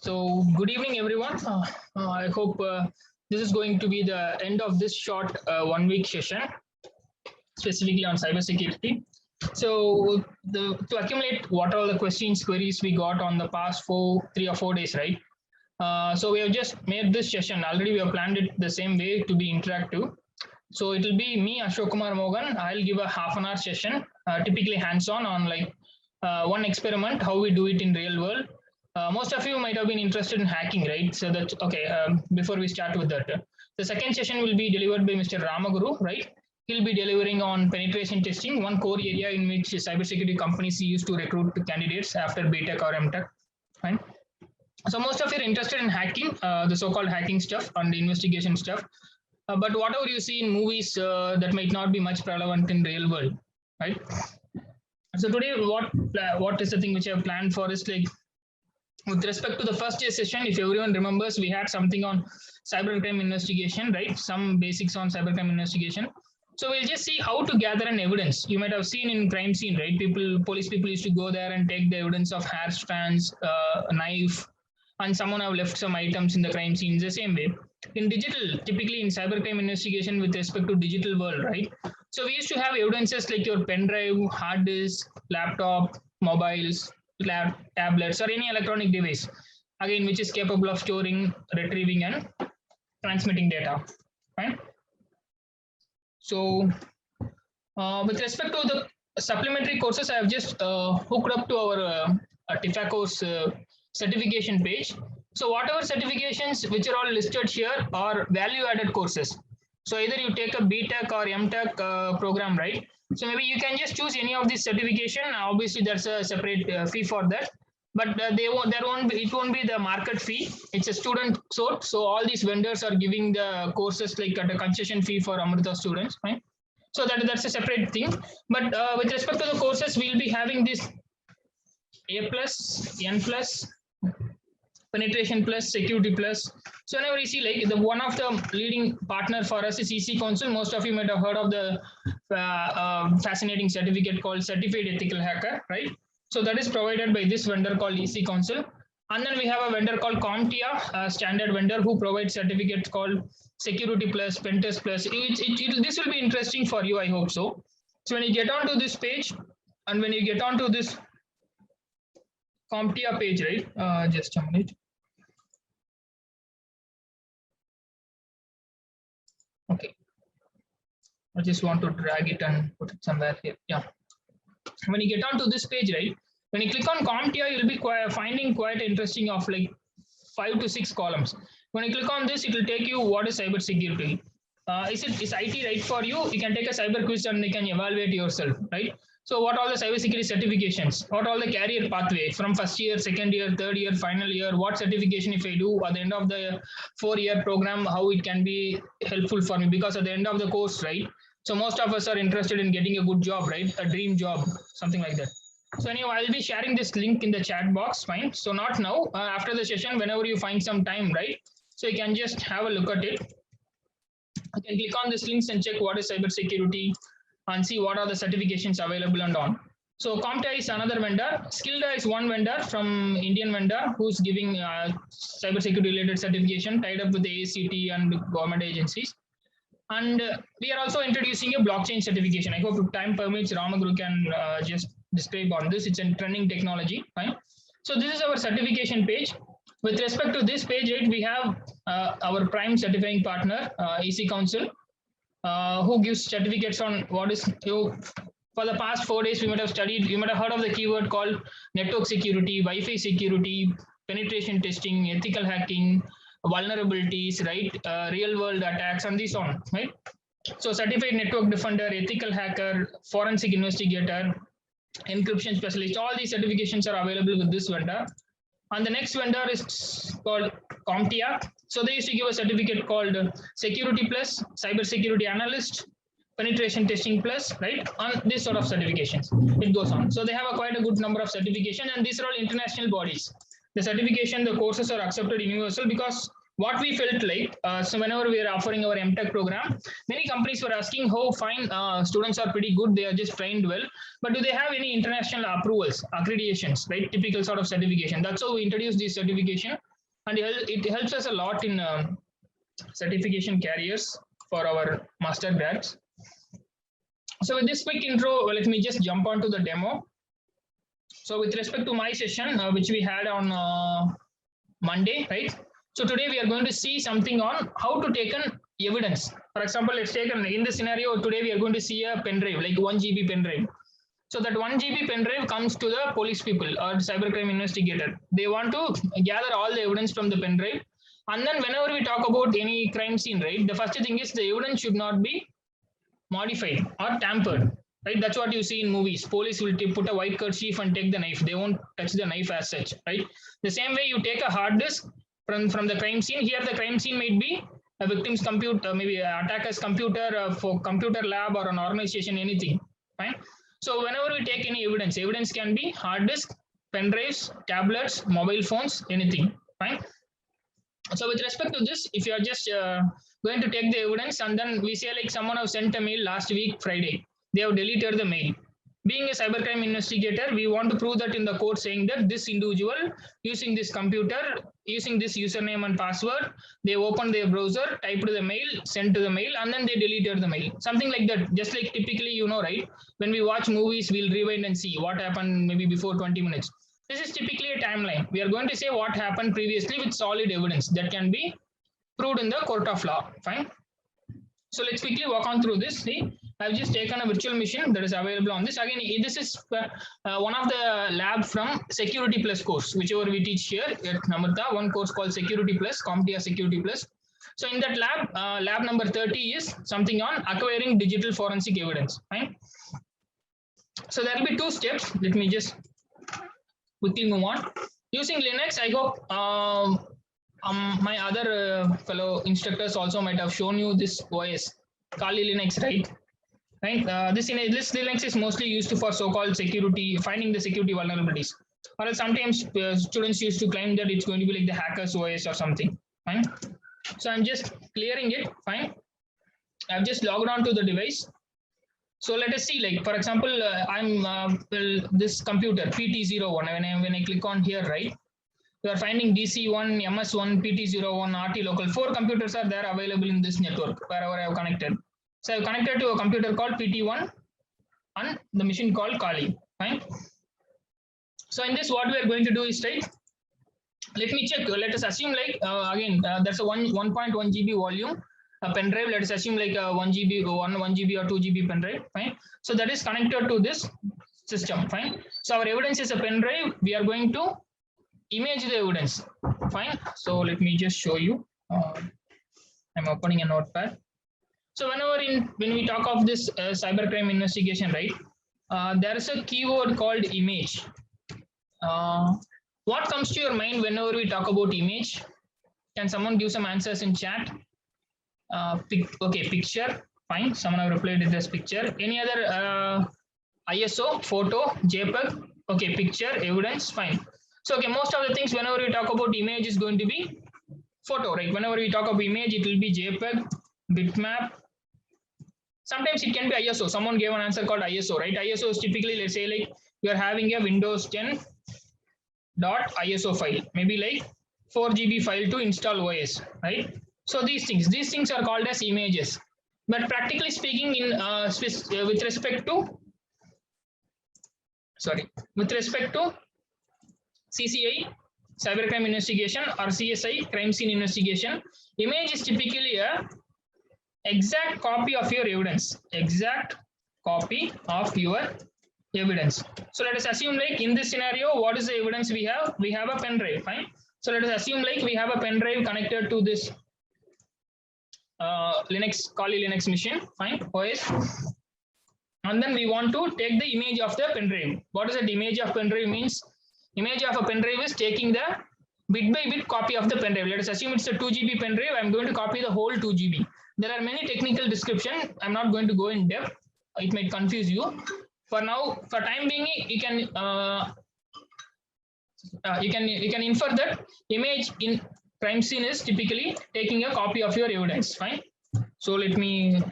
So, good evening, everyone. I hope this is going to be the end of this short 1 week session, specifically on cybersecurity. So, to accumulate what all the queries we got on the past 3 or 4 days, right? So, we have just made this session. Already, we have planned it the same way to be interactive. So, it will be me, Ashok Kumar Mogan. I'll give a half-an-hour session, typically hands-on on like one experiment, how we do it in real world. Most of you might have been interested in hacking, right? So that's okay. Before we start with that, the second session will be delivered by Mr. Ramaguru, right? He'll be delivering on penetration testing, one core area in which cybersecurity companies used to recruit candidates after BTech or MTech. Fine. So most of you are interested in hacking, the so-called hacking stuff and the investigation stuff. But whatever you see in movies that might not be much relevant in real world, right? So today, what is the thing which I have planned for is like, with respect to the first day session, if everyone remembers, we had something on cybercrime investigation, right? Some basics on cybercrime investigation. So we'll just see how to gather an evidence. You might have seen in crime scene, right? Police people used to go there and take the evidence of hair strands, a knife, and someone have left some items in the crime scene. The same way in digital, typically in cybercrime investigation with respect to digital world, right? So we used to have evidences like your pen drive, hard disk, laptop, mobiles, tablets, or any electronic device, again, which is capable of storing, retrieving, and transmitting data, right? So with respect to the supplementary courses, I have just hooked up to our TIFACO's certification page. So whatever certifications which are all listed here are value-added courses. So either you take a BTech or MTech program, right? So maybe you can just choose any of these certification. Obviously, there's a separate fee for that, but it won't be the market fee. It's a student sort. So all these vendors are giving the courses like at a concession fee for Amrita students, right? So that's a separate thing. But with respect to the courses, we'll be having this A+, N+, penetration plus, security plus. So whenever you see like the one of the leading partner for us is EC Council. Most of you might have heard of the fascinating certificate called Certified Ethical Hacker, right? So that is provided by this vendor called EC Council. And then we have a vendor called CompTIA, a standard vendor who provides certificates called Security Plus, Pentest Plus. This will be interesting for you, I hope so. So when you get onto this page, and when you get onto this CompTIA page, right? Just a minute. Okay. I just want to drag it and put it somewhere here. Yeah. When you get onto this page, right? When you click on CompTIA, you'll be finding quite interesting of like 5 to 6 columns. When you click on this, it will take you what is cybersecurity. Is IT right for you? You can take a cyber quiz and you can evaluate yourself, right? So what all the cybersecurity certifications, what all the career pathway from first year, second year, third year, final year, what certification if I do at the end of the 4-year program, how it can be helpful for me, because at the end of the course, right? So most of us are interested in getting a good job, right? A dream job, something like that. So anyway, I'll be sharing this link in the chat box, fine. So not now, after the session, whenever you find some time, right? So you can just have a look at it. You can click on these links and check what is cybersecurity and see what are the certifications available and on. So CompTIA is another vendor. Skillda is one vendor from Indian vendor who's giving cybersecurity related certification tied up with the ACT and government agencies. And we are also introducing a blockchain certification. I hope if time permits, Ramaguru can just describe on this. It's a trending technology, fine. So this is our certification page. With respect to this page, right, we have our prime certifying partner, EC Council, who gives certificates on what is for the past 4 days. We might have studied, you might have heard of the keyword called network security, Wi-Fi security, penetration testing, ethical hacking, vulnerabilities, right? Real world attacks, and this on, right? So certified network defender, ethical hacker, forensic investigator, encryption specialist, all these certifications are available with this vendor. And the next vendor is called CompTIA. So they used to give a certificate called Security Plus, Cybersecurity Analyst, Penetration Testing Plus, right? On this sort of certifications, it goes on. So they have quite a good number of certification, and these are all international bodies. The certification, the courses are accepted universal, because what we felt like, so whenever we are offering our MTech program, many companies were asking, oh, fine, students are pretty good, they are just trained well, but do they have any international approvals, accreditations, right? Typical sort of certification. That's how we introduced this certification. and it helps us a lot in certification carriers for our master grads. So with this quick intro, let me just jump on to the demo. So with respect to my session, which we had on Monday, right? So today we are going to see something on how to take an evidence. For example, let's take in this scenario today we are going to see a pen drive, like 1 GB pen drive. So that 1 GB pen drive comes to the police people or cybercrime investigator. They want to gather all the evidence from the pen drive. And then whenever we talk about any crime scene, right, the first thing is the evidence should not be modified or tampered. Right, that's what you see in movies. Police will put a white kerchief and take the knife. They won't touch the knife as such, right? The same way you take a hard disk from the crime scene. Here the crime scene might be a victim's computer, maybe an attacker's computer for computer lab or an organization, anything, fine? So whenever we take any evidence can be hard disk, pen drives, tablets, mobile phones, anything, fine? So with respect to this, if you are just going to take the evidence and then we say like someone have sent a mail last week, Friday, they have deleted the mail. Being a cybercrime investigator, we want to prove that in the code saying that this individual using this computer, using this username and password, they opened their browser, typed the mail, sent to the mail, and then they deleted the mail. Something like that. Just like typically, you know, right? When we watch movies, we'll rewind and see what happened maybe before 20 minutes. This is typically a timeline. We are going to say what happened previously with solid evidence that can be proved in the court of law. Fine. So let's quickly walk on through this. See, I've just taken a virtual machine that is available on this. Again, this is one of the lab from Security Plus course, whichever we teach here at Namrata, one course called Security Plus, CompTIA Security Plus. So in that lab, lab number 30 is something on acquiring digital forensic evidence. Fine. So there will be 2 steps. Let me just quickly move on. Using Linux, I hope my other fellow instructors also might have shown you this OS, Kali Linux, right? Right. This Linux is mostly used for so-called security, finding the security vulnerabilities. Or sometimes students used to claim that it's going to be like the hackers OS or something. Fine. So I'm just clearing it. Fine. I've just logged on to the device. So let us see, like for example, I'm this computer PT01. When I click on here, right? You are finding DC1, MS1, PT01, RT local. 4 computers are there available in this network wherever I have connected. So I have connected to a computer called PT1 and the machine called Kali. Fine. So in this, what we are going to do is right. Let me check. Let us assume like again that's a 1.1 GB volume. A pen drive. Let us assume like a 1 GB or 1 GB or 2 GB pen drive. Fine. So that is connected to this system. Fine. So our evidence is a pen drive. We are going to image the evidence. Fine. So let me just show you. I'm opening a notepad. So when we talk of this cybercrime investigation, right? There is a keyword called image. What comes to your mind whenever we talk about image? Can someone give some answers in chat? Okay, picture. Fine. Someone have replied with this picture. Any other ISO, photo, JPEG? Okay, picture, evidence. Fine. So okay, most of the things whenever we talk about image is going to be photo, right? Whenever we talk of image, it will be JPEG, bitmap. Sometimes it can be ISO. Someone gave an answer called ISO, right? ISO is typically, let's say like you are having a Windows 10 .iso file, maybe like 4 GB file to install OS, right? So these things are called as images. But practically speaking, in with respect to CCI, cybercrime investigation, or CSI, crime scene investigation, image is typically a exact copy of your evidence. Exact copy of your evidence. So let us assume like in this scenario, what is the evidence we have? We have a pen drive, fine. So let us assume like we have a pen drive connected to this Kali Linux machine, fine, OS. And then we want to take the image of the pen drive. What is that image of pen drive means? Image of a pen drive is taking the bit by bit copy of the pen drive. Let us assume it's a 2 GB pen drive. I'm going to copy the whole 2 GB. There are many technical description. I'm not going to go in depth. It might confuse you. For now, for time being, you can infer that image in crime scene is typically taking a copy of your evidence. Fine. So let me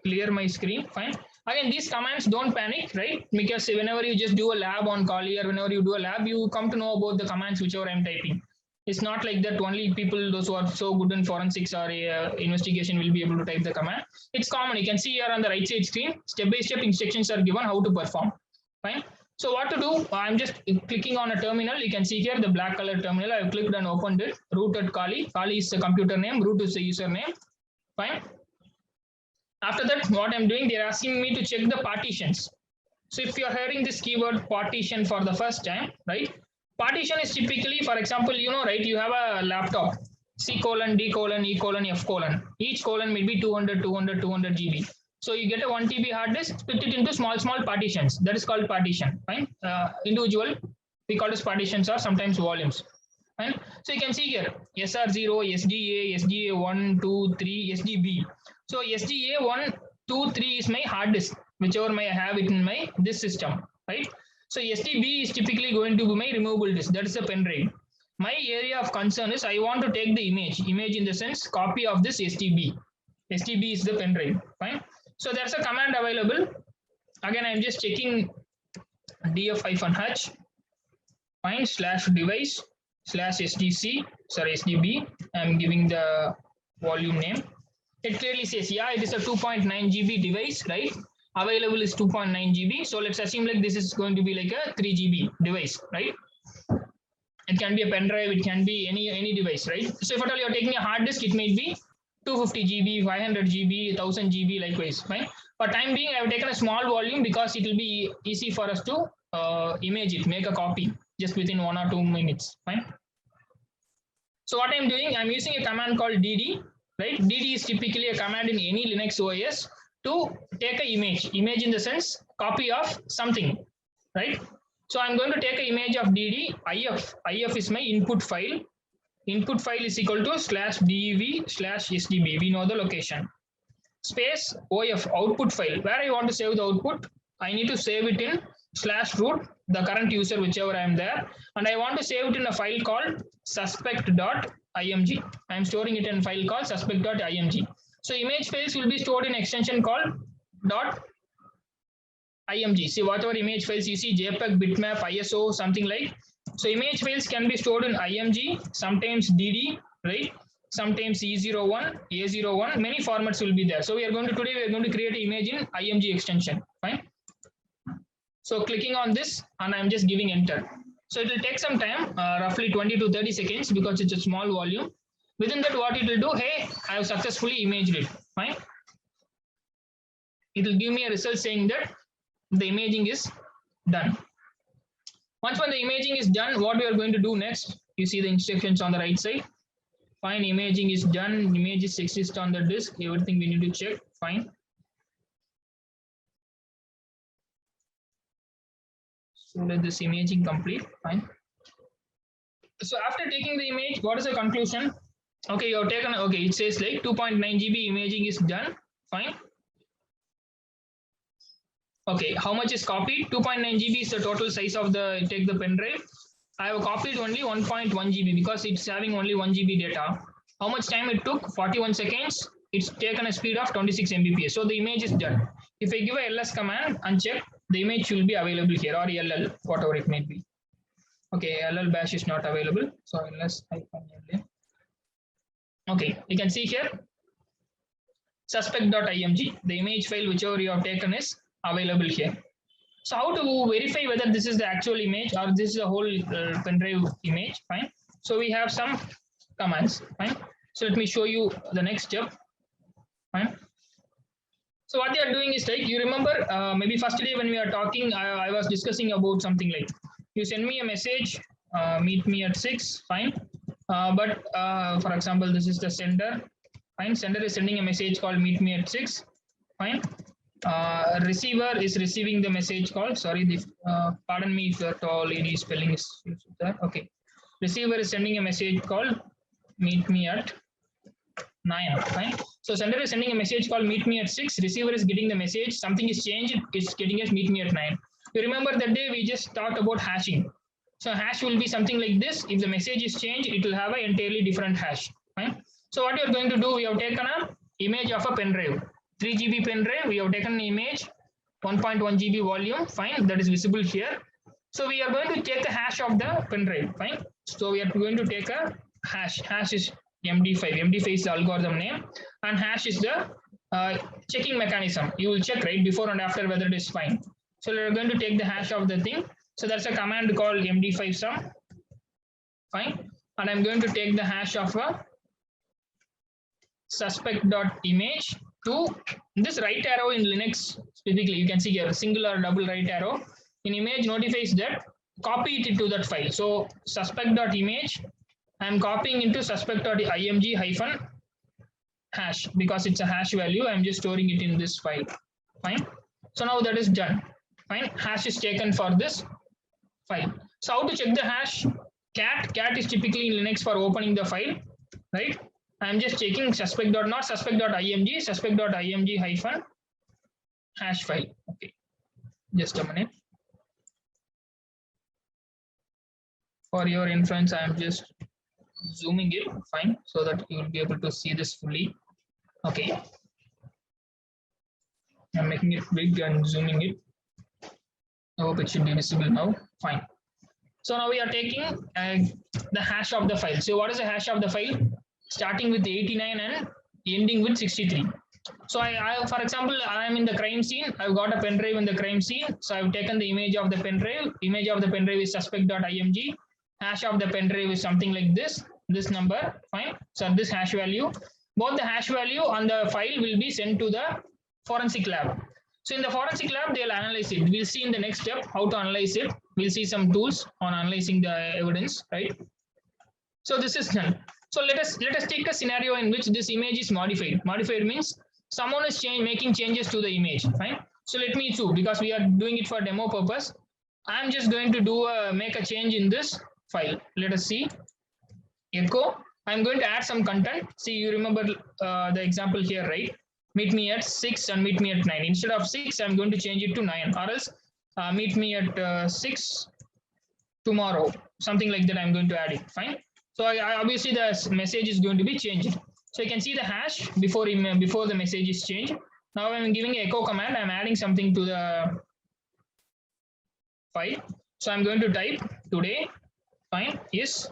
clear my screen. Fine. Again, these commands, don't panic, right? Because whenever you just do a lab on Kali or whenever you do a lab, you come to know about the commands whichever I'm typing. It's not like that only people, those who are so good in forensics or investigation will be able to type the command. It's common. You can see here on the right side screen, step-by-step instructions are given how to perform. Fine. So what to do? I'm just clicking on a terminal. You can see here the black color terminal. I've clicked and opened it. Root at Kali. Kali is the computer name. Root is the username. Fine. After that, what I'm doing, they're asking me to check the partitions. So if you're hearing this keyword partition for the first time, right? Partition is typically, for example, you know, right? You have a laptop, C colon, D colon, E colon, F colon. Each colon may be 200, 200, 200 GB. So you get a 1 TB hard disk, split it into small partitions. That is called partition. Fine. Individual, we call this partitions or sometimes volumes. Fine. So you can see here SR0, SDA, SDA1, 2, 3, SDB. So SDA1, 2, 3 is my hard disk, whichever may have it in my this system, right? So SDB is typically going to be my removable disk. That is a pen drive. My area of concern is I want to take the image in the sense copy of this SDB. SDB is the pen drive. Fine. So there's a command available. Again, I'm just checking df-h fine /device /SDC, sorry, SDB. I'm giving the volume name. It clearly says, yeah, it is a 2.9 GB device, right? Available is 2.9 GB. So let's assume like this is going to be like a 3 GB device, right? It can be a pen drive, it can be any device, right? So if at all you're taking a hard disk, it may be 250 GB, 500 GB, 1000 GB, likewise, right? For time being, I have taken a small volume because it will be easy for us to image it, make a copy just within 1 or 2 minutes, fine? So what I'm doing, I'm using a command called dd, right? dd is typically a command in any Linux OS to take an image in the sense copy of something, right? So I'm going to take an image of dd, if is my input file. Input file is equal to /dev/sdb. We know the location. Space OF, output file. Where I want to save the output, I need to save it in /root, the current user, whichever I am there. And I want to save it in a file called suspect.img. I am storing it in a file called suspect.img. So image files will be stored in extension called .img. See, whatever image files you see, JPEG, bitmap, ISO, something like. So image files can be stored in IMG, sometimes DD, right? Sometimes E01, A01, many formats will be there. So today we are going to create an image in IMG extension, fine? So clicking on this and I'm just giving enter. So it will take some time, roughly 20 to 30 seconds because it's a small volume. Within that, what it will do, hey, I have successfully imaged it, fine? It will give me a result saying that the imaging is done. Once when the imaging is done, what we are going to do next, you see the instructions on the right side. Fine, imaging is done, images exist on the disk, everything we need to check, fine. So let this imaging complete, fine. So after taking the image, what is the conclusion? Okay, you have taken, okay, it says like 2.9 GB imaging is done, fine. Okay, how much is copied? 2.9 GB is the total size of the, take the pen drive. I have copied only 1.1 GB because it's having only 1 GB data. How much time it took? 41 seconds. It's taken a speed of 26 Mbps. So the image is done. If I give a ls command and check, the image will be available here, or ll, whatever it may be. Okay, ll bash is not available. So ls -ll. Okay, you can see here suspect.img. The image file, whichever you have taken, is available here. So how to verify whether this is the actual image or this is a whole pen drive image, fine. So we have some commands, fine. So let me show you the next step, fine. So what they are doing is like, you remember maybe first day when we are talking, I was discussing about something like, you send me a message, meet me at 6, fine. But for example, this is the sender, fine. Sender is sending a message called meet me at 6, fine. Receiver is receiving the message call. Sorry, pardon me if at all any spelling is there. Okay, receiver is sending a message called meet me at 9. Fine. So sender is sending a message called meet me at 6. Receiver is getting the message. Something is changed. It's getting us meet me at 9. You remember that day we just talked about hashing. So hash will be something like this. If the message is changed, it will have an entirely different hash. Fine. So what you're going to do, we have taken an image of a pen drive. 3 GB pen drive, we have taken an image, 1.1 GB volume, fine, that is visible here. So we are going to check the hash of the pen drive, fine. So we are going to take a hash. Hash is MD5. MD5 is the algorithm name, and hash is the checking mechanism. You will check right before and after whether it is fine. So we are going to take the hash of the thing. So that's a command called MD5 sum. Fine. And I'm going to take the hash of a suspect.image to this right arrow in Linux specifically. You can see here single or double right arrow in image notifies that copy it into that file. So suspect.image, I'm copying into suspect.img hyphen hash because it's a hash value. I'm just storing it in this file. Fine. So now that is done. Fine. Hash is taken for this file. So how to check the hash? Cat is typically in Linux for opening the file, right? I'm just checking not suspect.img, suspect.img hyphen hash file. Okay, just a minute. For your inference, I'm just zooming it, fine, so that you will be able to see this fully. Okay, I'm making it big and zooming it. I hope it should be visible now. Fine. So now we are taking the hash of the file. So what is the hash of the file? Starting with 89 and ending with 63. So I for example, I am in the crime scene. I've got a pen drive in the crime scene. So I've taken the image of the pen drive. Image of the pen drive is suspect.img. Hash of the pen drive is something like this number. Fine. So this hash value, both the hash value and the file will be sent to the forensic lab. So in the forensic lab, they'll analyze it. We'll see in the next step how to analyze it. We'll see some tools on analyzing the evidence, right? So this is done. So let us take a scenario in which this image is modified. Modified means someone is making changes to the image. Fine. So let me do, because we are doing it for demo purpose. I'm just going to make a change in this file. Let us see. Echo. I'm going to add some content. See, you remember the example here, right? Meet me at 6 and meet me at 9. Instead of 6, I'm going to change it to 9, or else meet me at 6 tomorrow. Something like that I'm going to add it. Fine. So I obviously the message is going to be changed. So you can see the hash before the message is changed. Now I'm giving echo command. I'm adding something to the file. So I'm going to type today. Fine. Yes.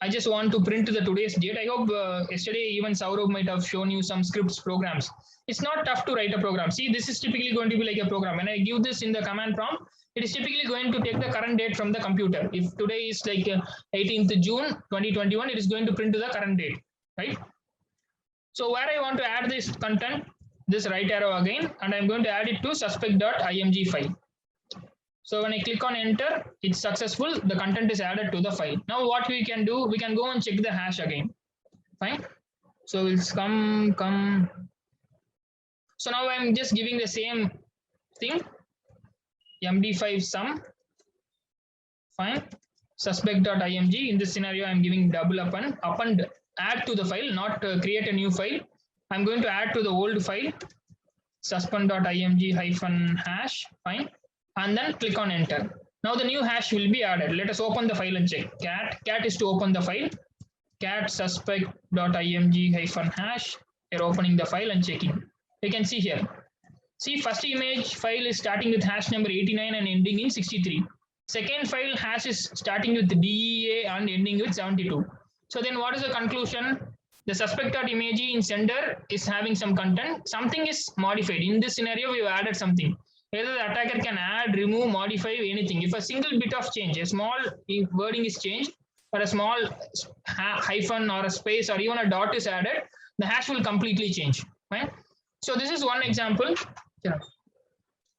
I just want to print the today's date. I hope yesterday even Saurabh might have shown you some scripts programs. It's not tough to write a program. See, this is typically going to be like a program. When I give this in the command prompt, it is typically going to take the current date from the computer. If today is like 18th June 2021, it is going to print to the current date, right? So where I want to add this content, this right arrow again, and I'm going to add it to suspect.img file. So when I click on enter, it's successful. The content is added to the file. Now what we can do, we can go and check the hash again. Fine. So it's come. So now I'm just giving the same thing. MD5 sum. Fine. Suspect.img. In this scenario, I'm giving double append add to the file, not create a new file. I'm going to add to the old file. Suspend.img hyphen hash. Fine. And then click on enter. Now the new hash will be added. Let us open the file and check. Cat is to open the file. Cat suspect.img hyphen hash. You're opening the file and checking. You can see here. See, first image file is starting with hash number 89 and ending in 63. Second file hash is starting with DEA and ending with 72. So then what is the conclusion? The suspect.img in sender is having some content. Something is modified. In this scenario, we have added something. Either the attacker can add, remove, modify anything. If a single bit of change, a small wording is changed, or a small hyphen or a space or even a dot is added, the hash will completely change. Right? So this is one example. Yeah.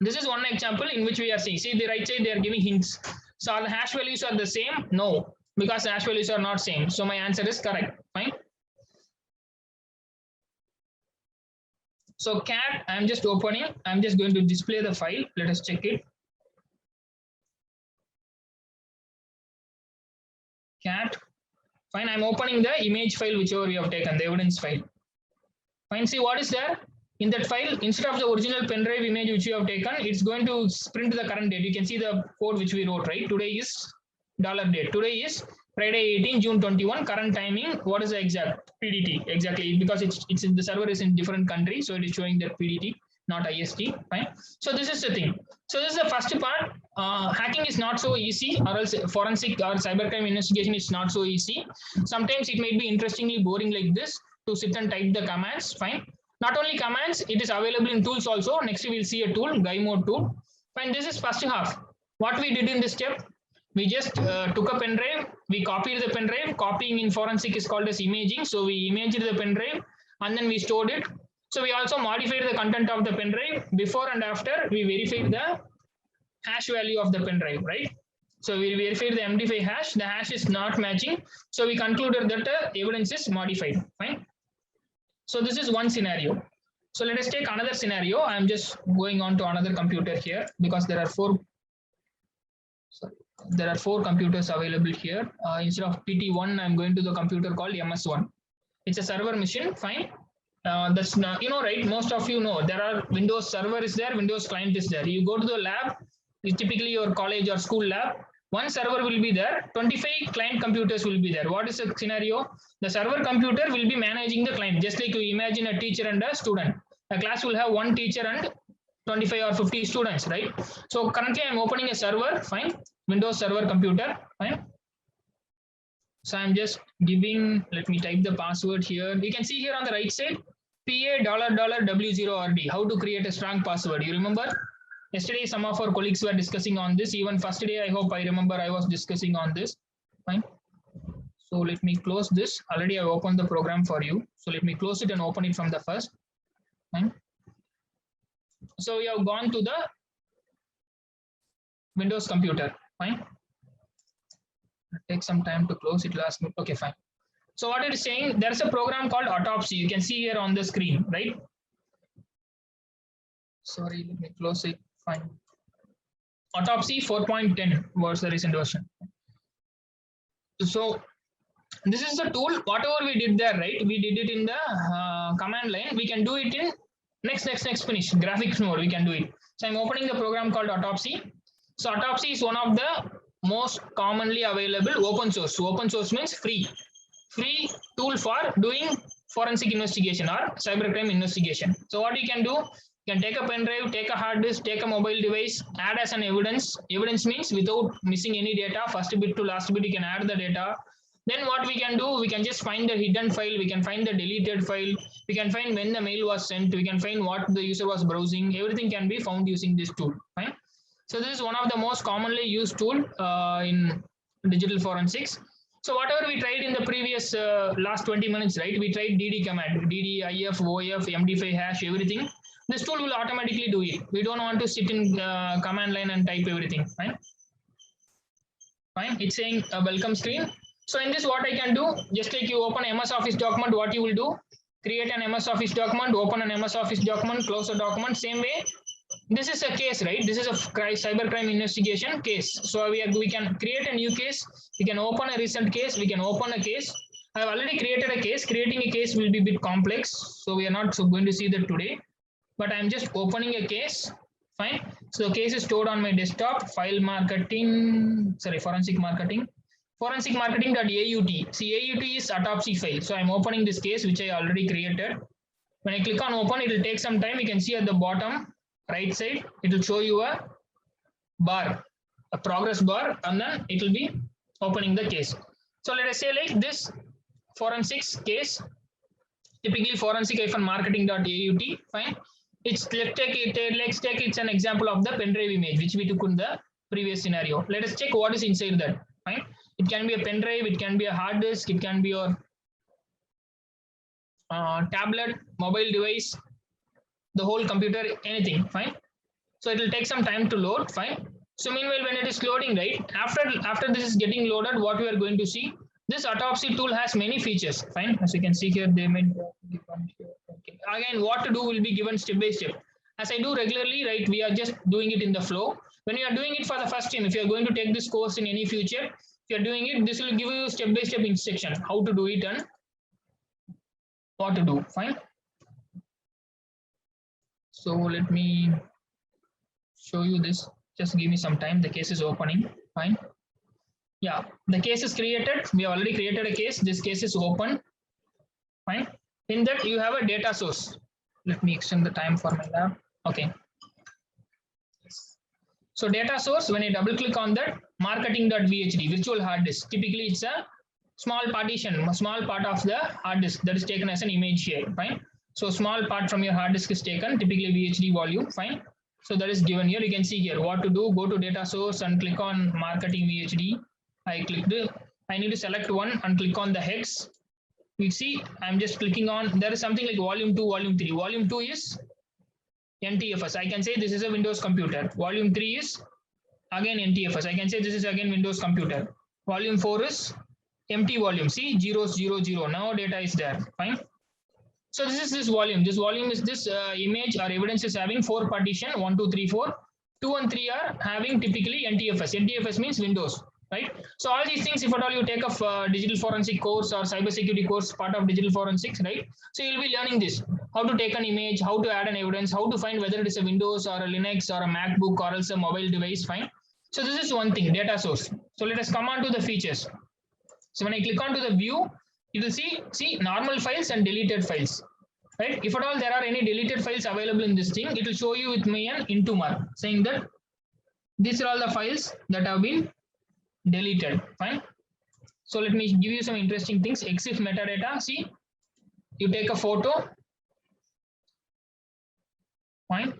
This is one example in which we are seeing. See the right side, they are giving hints. So are the hash values are the same? No, because the hash values are not same. So my answer is correct. Fine. So cat, I'm just opening. I'm just going to display the file. Let us check it. Cat. Fine. I'm opening the image file, whichever we have taken, the evidence file. Fine. See what is there in that file. Instead of the original pen drive image which you have taken, it's going to print the current date. You can see the code which we wrote, right? Today is $date. Today is Friday 18 June 21. Current timing. What is the exact PDT? Exactly, because it's in the server is in different country, so it is showing that PDT, not IST. Fine. So this is the thing. So this is the first part. hacking is not so easy, or else forensic or cybercrime investigation is not so easy. Sometimes it may be interestingly boring like this to sit and type the commands. Fine. Not only commands, it is available in tools also. Next we will see a tool, GuiMode tool. Fine. This is first half. What we did in this step, we just took a pen drive, we copied the pen drive. Copying in forensic is called as imaging. So we imaged the pen drive and then we stored it. So we also modified the content of the pen drive. Before and after, we verified the hash value of the pen drive, right? So we verified the MD5 hash. The hash is not matching. So we concluded that the evidence is modified. Fine. So this is one scenario. So let us take another scenario. I'm just going on to another computer here because there are four computers available here. Instead of PT1, I'm going to the computer called MS1. It's a server machine. Fine. That's not, right? Most of you know there are Windows server is there, Windows client is there. You go to the lab, typically your college or school lab. One server will be there, 25 client computers will be there. What is the scenario? The server computer will be managing the client, just like you imagine a teacher and a student. A class will have one teacher and 25 or 50 students, right? So currently I'm opening a server, fine, Windows server computer, fine. So I'm just giving, let me type the password here. You can see here on the right side, PA$W0RD, how to create a strong password. You remember? Yesterday, some of our colleagues were discussing on this. Even first day, I hope I remember I was discussing on this. Fine. So let me close this. Already I opened the program for you. So let me close it and open it from the first. Fine. So we have gone to the Windows computer. Fine. Take some time to close it last minute. Okay, fine. So what it is saying, there's a program called Autopsy. You can see here on the screen, right? Sorry, let me close it. Fine. Autopsy 4.10 was the recent version. So this is the tool. Whatever we did there, right? We did it in the command line. We can do it in next finish graphics mode. We can do it. So I'm opening the program called Autopsy. So Autopsy is one of the most commonly available open source. So open source means free tool for doing forensic investigation or cybercrime investigation. So what you can do? You can take a pen drive, take a hard disk, take a mobile device, add as an evidence. Evidence means without missing any data, first bit to last bit, you can add the data. Then what we can do, we can just find the hidden file, we can find the deleted file, we can find when the mail was sent, we can find what the user was browsing. Everything can be found using this tool. Fine. So this is one of the most commonly used tool in digital forensics. So whatever we tried in the previous last 20 minutes, right? We tried DD command, DD, IF, OF, MD5 hash, everything. This tool will automatically do it. We don't want to sit in command line and type everything. Fine. Fine. It's saying a welcome screen. So in this, what I can do, just like you open MS Office document, what you will do, create an MS Office document, open an MS Office document, close the document. Same way, this is a case, right? This is a cybercrime investigation case. So we can create a new case. We can open a recent case. We can open a case. I have already created a case. Creating a case will be a bit complex. So we are not going to see that today. But I'm just opening a case. Fine. So the case is stored on my desktop. File marketing, sorry, forensic marketing. Forensic marketing.aut. See, AUT is autopsy file. So I'm opening this case, which I already created. When I click on open, it will take some time. You can see at the bottom right side, it will show you a bar, a progress bar, and then it will be opening the case. So let us say like this forensics case, typically forensic-marketing.aut. Fine. Let's take it's an example of the pen drive image which we took in the previous scenario. Let us check what is inside that. Fine. It can be a pen drive, it can be a hard disk, it can be your tablet, mobile device, the whole computer, anything. Fine. So it will take some time to load. Fine. So meanwhile, when it is loading, right, after this is getting loaded, what we are going to see, this autopsy tool has many features. Fine. As you can see here, they made okay. Again, what to do will be given step by step. As I do regularly, right, we are just doing it in the flow. When you are doing it for the first time, if you are going to take this course in any future, if you are doing it, this will give you step by step instruction how to do it and what to do. Fine. So let me show you this. Just give me some time. The case is opening. Fine. Yeah, the case is created. We have already created a case. This case is open. Fine. In that you have a data source. Let me extend the time for my lab. Okay. So data source, when I double click on that, marketing.vhd, virtual hard disk. Typically, it's a small partition, a small part of the hard disk that is taken as an image here. Fine. So small part from your hard disk is taken, typically VHD volume. Fine. So that is given here. You can see here what to do. Go to data source and click on marketing VHD. I clicked it. I need to select one and click on the hex. You see, I'm just clicking on, there is something like volume 2, volume 3. Volume 2 is NTFS. I can say this is a Windows computer. Volume 3 is again NTFS. I can say this is again Windows computer. Volume 4 is empty volume. See, 000. Now data is there. Fine. So this is this volume. This volume is this image or evidence is having 4 partition, 1, 2, 3, 4. 2 and 3 are having typically NTFS. NTFS means Windows. Right. So all these things, if at all you take a digital forensic course or cybersecurity course, part of digital forensics, right? So you'll be learning this, how to take an image, how to add an evidence, how to find whether it is a Windows or a Linux or a MacBook or else a mobile device. Fine. So this is one thing, data source. So let us come on to the features. So when I click onto the view, you will see normal files and deleted files. Right. If at all there are any deleted files available in this thing, it will show you with me an into mark saying that these are all the files that have been deleted. Fine. So let me give you some interesting things. EXIF metadata. See, you take a photo. Fine.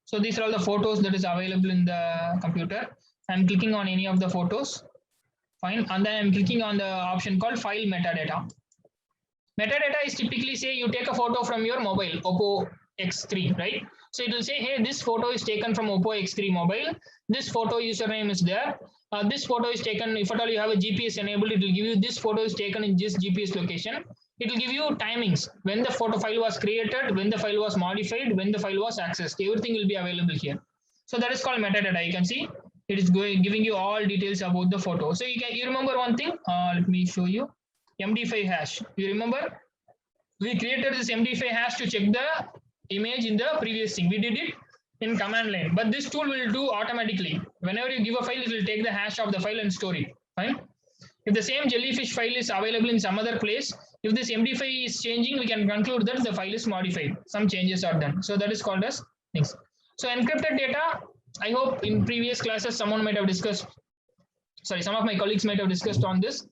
So these are all the photos that is available in the computer. I'm clicking on any of the photos. Fine. And then I'm clicking on the option called file metadata. Metadata is typically say you take a photo from your mobile, Oppo X3, right? So it will say, hey, this photo is taken from Oppo X3 mobile. This photo username is there. This photo is taken, if at all you have a GPS enabled, it will give you this photo is taken in this GPS location. It will give you timings, when the photo file was created, when the file was modified, when the file was accessed. Everything will be available here. So that is called metadata. You can see it is giving you all details about the photo. So you remember one thing, let me show you. MD5 hash. You remember we created this MD5 hash to check the image in the previous thing. We did it in command line, but this tool will do automatically. Whenever you give a file, it will take the hash of the file and store it. Fine. If the same jellyfish file is available in some other place, if this MD5 is changing, we can conclude that the file is modified. Some changes are done. So that is called as things. So encrypted data, I hope in previous classes someone might have discussed. Sorry, some of my colleagues might have discussed on this.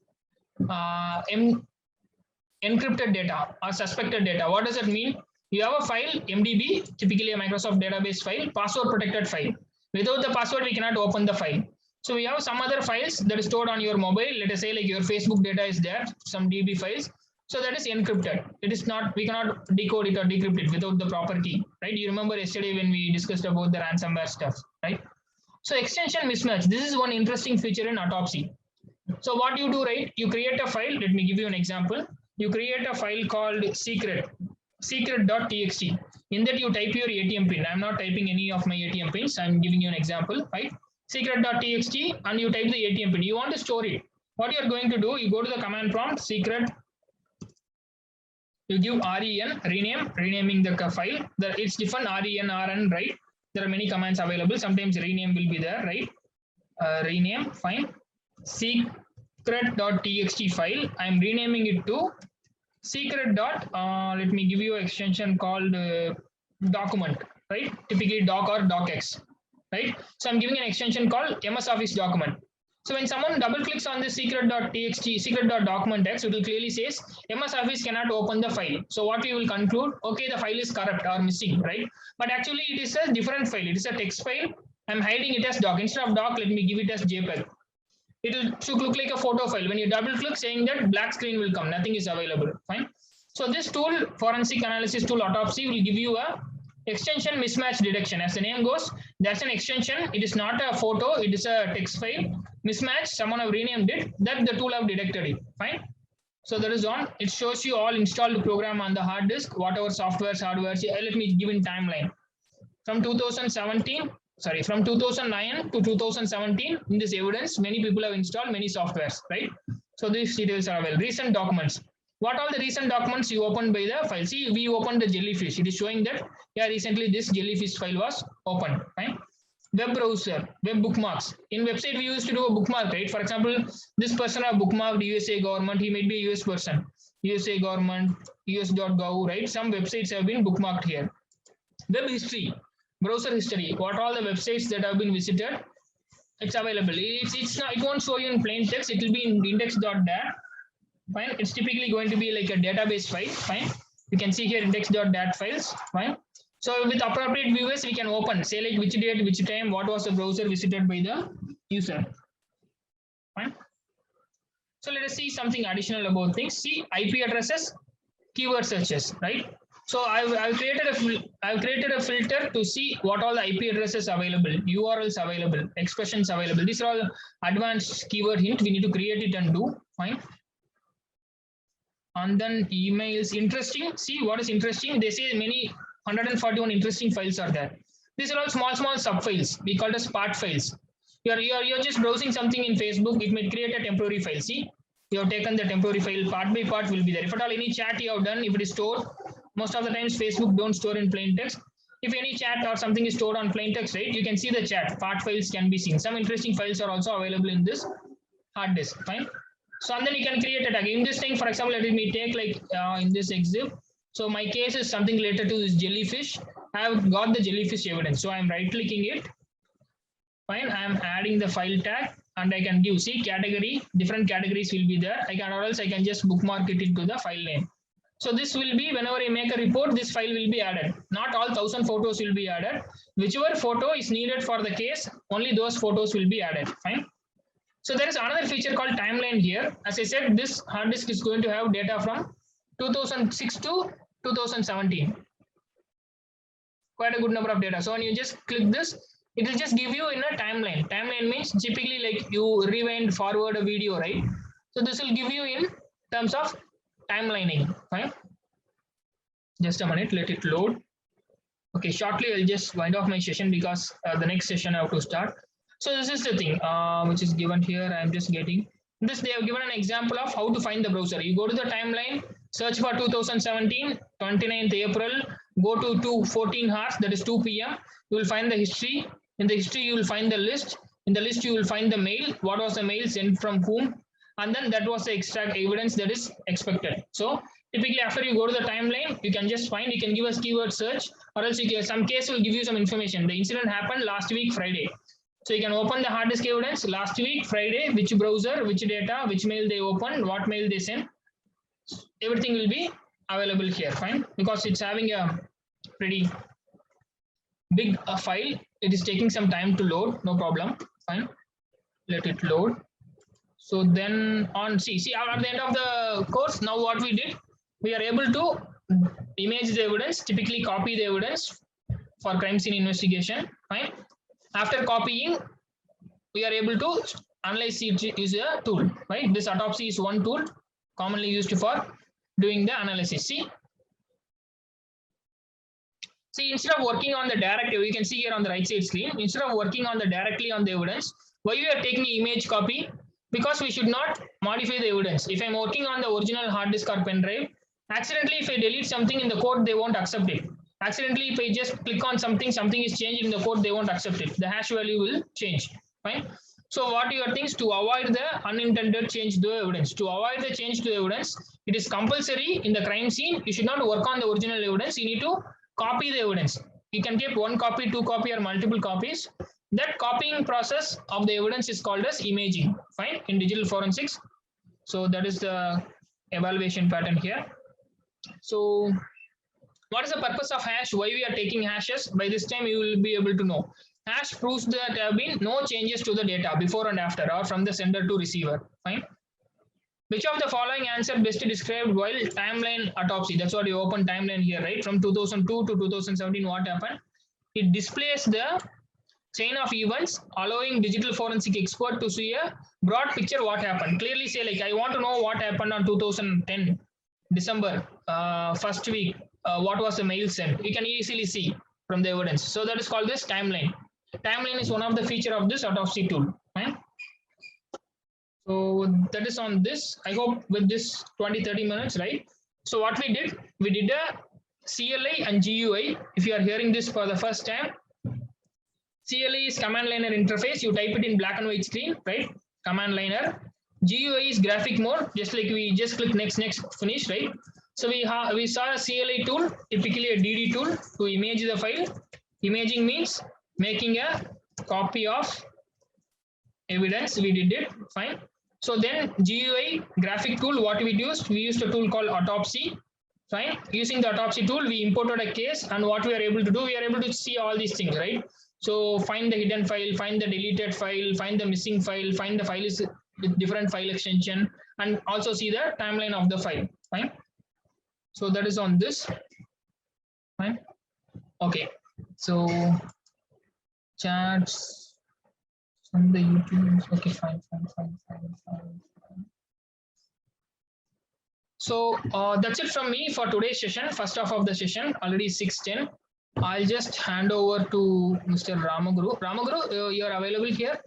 Encrypted data or suspected data. What does it mean? You have a file, MDB, typically a Microsoft database file, password protected file. Without the password, we cannot open the file. So we have some other files that is stored on your mobile. Let us say like your Facebook data is there, some DB files. So that is encrypted. It is not, we cannot decode it or decrypt it without the proper key, right? You remember yesterday when we discussed about the ransomware stuff, right? So extension mismatch. This is one interesting feature in Autopsy. So what you do, right? You create a file. Let me give you an example. You create a file called secret.txt. In that you type your ATM pin. I'm not typing any of my ATM pins. I'm giving you an example, right? Secret.txt and you type the ATM pin. You want to store it. What you're going to do, you go to the command prompt, secret. You give REN, renaming the file. It's different REN, RN, right? There are many commands available. Sometimes rename will be there, right? Rename, fine. Secret.txt file. I'm renaming it to secret. Let me give you an extension called document, right? Typically doc or docx, right? So I'm giving an extension called MS Office document. So when someone double clicks on this secret.txt, secret.documentx, it will clearly says MS Office cannot open the file. So what we will conclude, okay, the file is corrupt or missing, right? But actually it is a different file. It is a text file. I'm hiding it as doc. Instead of doc, let me give it as JPEG. It should look like a photo file. When you double click, saying that black screen will come, nothing is available. Fine. So this tool, forensic analysis tool Autopsy, will give you a extension mismatch detection. As the name goes, that's an extension. It is not a photo, it is a text file. Mismatch, someone have renamed it, that the tool have detected it. Fine. So that is on. It shows you all installed program on the hard disk, whatever softwares, hardware. Let me give in timeline. From 2009 to 2017, in this evidence, many people have installed many softwares, right? So these details are available. Recent documents. What all the recent documents you opened by the file? See, we opened the jellyfish. It is showing that, yeah, recently this jellyfish file was opened, right? Web browser, web bookmarks. In website, we used to do a bookmark, right? For example, this person have bookmarked USA government. He might be a US person. USA government, us.gov, right? Some websites have been bookmarked here. Web history. browser history, what all the websites that have been visited, it's available. It's not, it won't show you in plain text, it will be in index.dat. Fine, it's typically going to be like a database file. Fine, you can see here index.dat files. Fine, so with appropriate viewers we can open, say like which date, which time, what was the browser visited by the user. Fine, so let us see something additional about things. See, IP addresses, keyword searches, right? So I've created a filter to see what all the IP addresses available, URLs available, expressions available. These are all advanced keyword hint. We need to create it and do. Fine. And then emails, interesting. See what is interesting. They say many 141 interesting files are there. These are all small subfiles. We call it as part files. You're just browsing something in Facebook. It may create a temporary file. See, you have taken the temporary file, part by part will be there. If at all any chat you have done, if it is stored, most of the times Facebook don't store in plain text. If any chat or something is stored on plain text, right, you can see the chat. Part files can be seen. Some interesting files are also available in this hard disk. Fine. So and then you can create a tag. In this thing, for example, let me take like in this exif. So my case is something related to this jellyfish. I have got the jellyfish evidence. So I'm right clicking it. Fine. I'm adding the file tag and I can give, see, category, different categories will be there. I can, or else I can just bookmark it into the file name. So this will be, whenever I make a report, this file will be added. Not all 1000 photos will be added. Whichever photo is needed for the case, only those photos will be added. Fine. So there is another feature called timeline here. As I said, this hard disk is going to have data from 2006 to 2017. Quite a good number of data. So when you just click this, it will just give you in a timeline. Timeline means typically like you rewind, forward a video, right? So this will give you in terms of timelining. Fine. Just a minute, let it load. Okay, shortly I'll just wind off my session because the next session I have to start. So this is the thing which is given here. I'm just getting this. They have given an example of how to find the browser. You go to the timeline, search for 2017, 29th April, go to 2:14 hours, that is 2 p.m. You will find the history. In the history, you will find the list. In the list, you will find the mail. What was the mail sent from whom? And then that was the extract evidence that is expected. So typically after you go to the timeline, you can just find, you can give us keyword search, or else you can, some case will give you some information. The incident happened last week, Friday. So you can open the hard disk evidence last week, Friday, which browser, which data, which mail they opened, what mail they sent. Everything will be available here. Fine. Because it's having a pretty big file. It is taking some time to load. No problem. Fine. Let it load. So then on see at the end of the course, now what we did, we are able to image the evidence, typically copy the evidence for crime scene investigation. Fine. After copying, we are able to analyze it is a tool, right? This autopsy is one tool commonly used for doing the analysis. See, instead of working on the direct, you can see here on the right side screen, instead of working on the directly on the evidence, why we are taking image copy? Because we should not modify the evidence. If I'm working on the original hard disk or pen drive, accidentally if I delete something in the code, they won't accept it. Accidentally if I just click on something, something is changed in the code, they won't accept it. The hash value will change. Fine. So what your things to avoid the unintended change to evidence. To avoid the change to evidence, it is compulsory in the crime scene. You should not work on the original evidence. You need to copy the evidence. You can keep one copy, two copy, or multiple copies. That copying process of the evidence is called as imaging. Fine. In digital forensics. So that is the evaluation pattern here. So what is the purpose of hash? Why we are taking hashes? By this time you will be able to know. Hash proves that there have been no changes to the data before and after, or from the sender to receiver. Fine. Which of the following answer best described while timeline autopsy? That's what you open timeline here, right? From 2002 to 2017, what happened? It displays the chain of events, allowing digital forensic expert to see a broad picture what happened. Clearly say like, I want to know what happened on 2010, December, first week. What was the mail sent? We can easily see from the evidence. So that is called this timeline. Timeline is one of the feature of this autopsy tool. Right? So that is on this. I hope with this 20-30 minutes, right? So what we did a CLI and GUI. If you are hearing this for the first time, CLI is command liner interface. You type it in black and white screen, right? Command liner. GUI is graphic mode, just like we just click next, finish, right? So we saw a CLI tool, typically a DD tool to image the file. Imaging means making a copy of evidence. We did it, fine. So then GUI graphic tool, what we used a tool called Autopsy, fine. Using the Autopsy tool, we imported a case, and what we are able to do, we are able to see all these things, right? So find the hidden file, find the deleted file, find the missing file, find the file is with different file extension, and also see the timeline of the file, fine. So that is on this, fine. Okay, so chats from the YouTube. Okay, fine. So that's it from me for today's session. First half of the session, already 6:10. I'll just hand over to Mr. Ramaguru. Ramaguru, you're available here?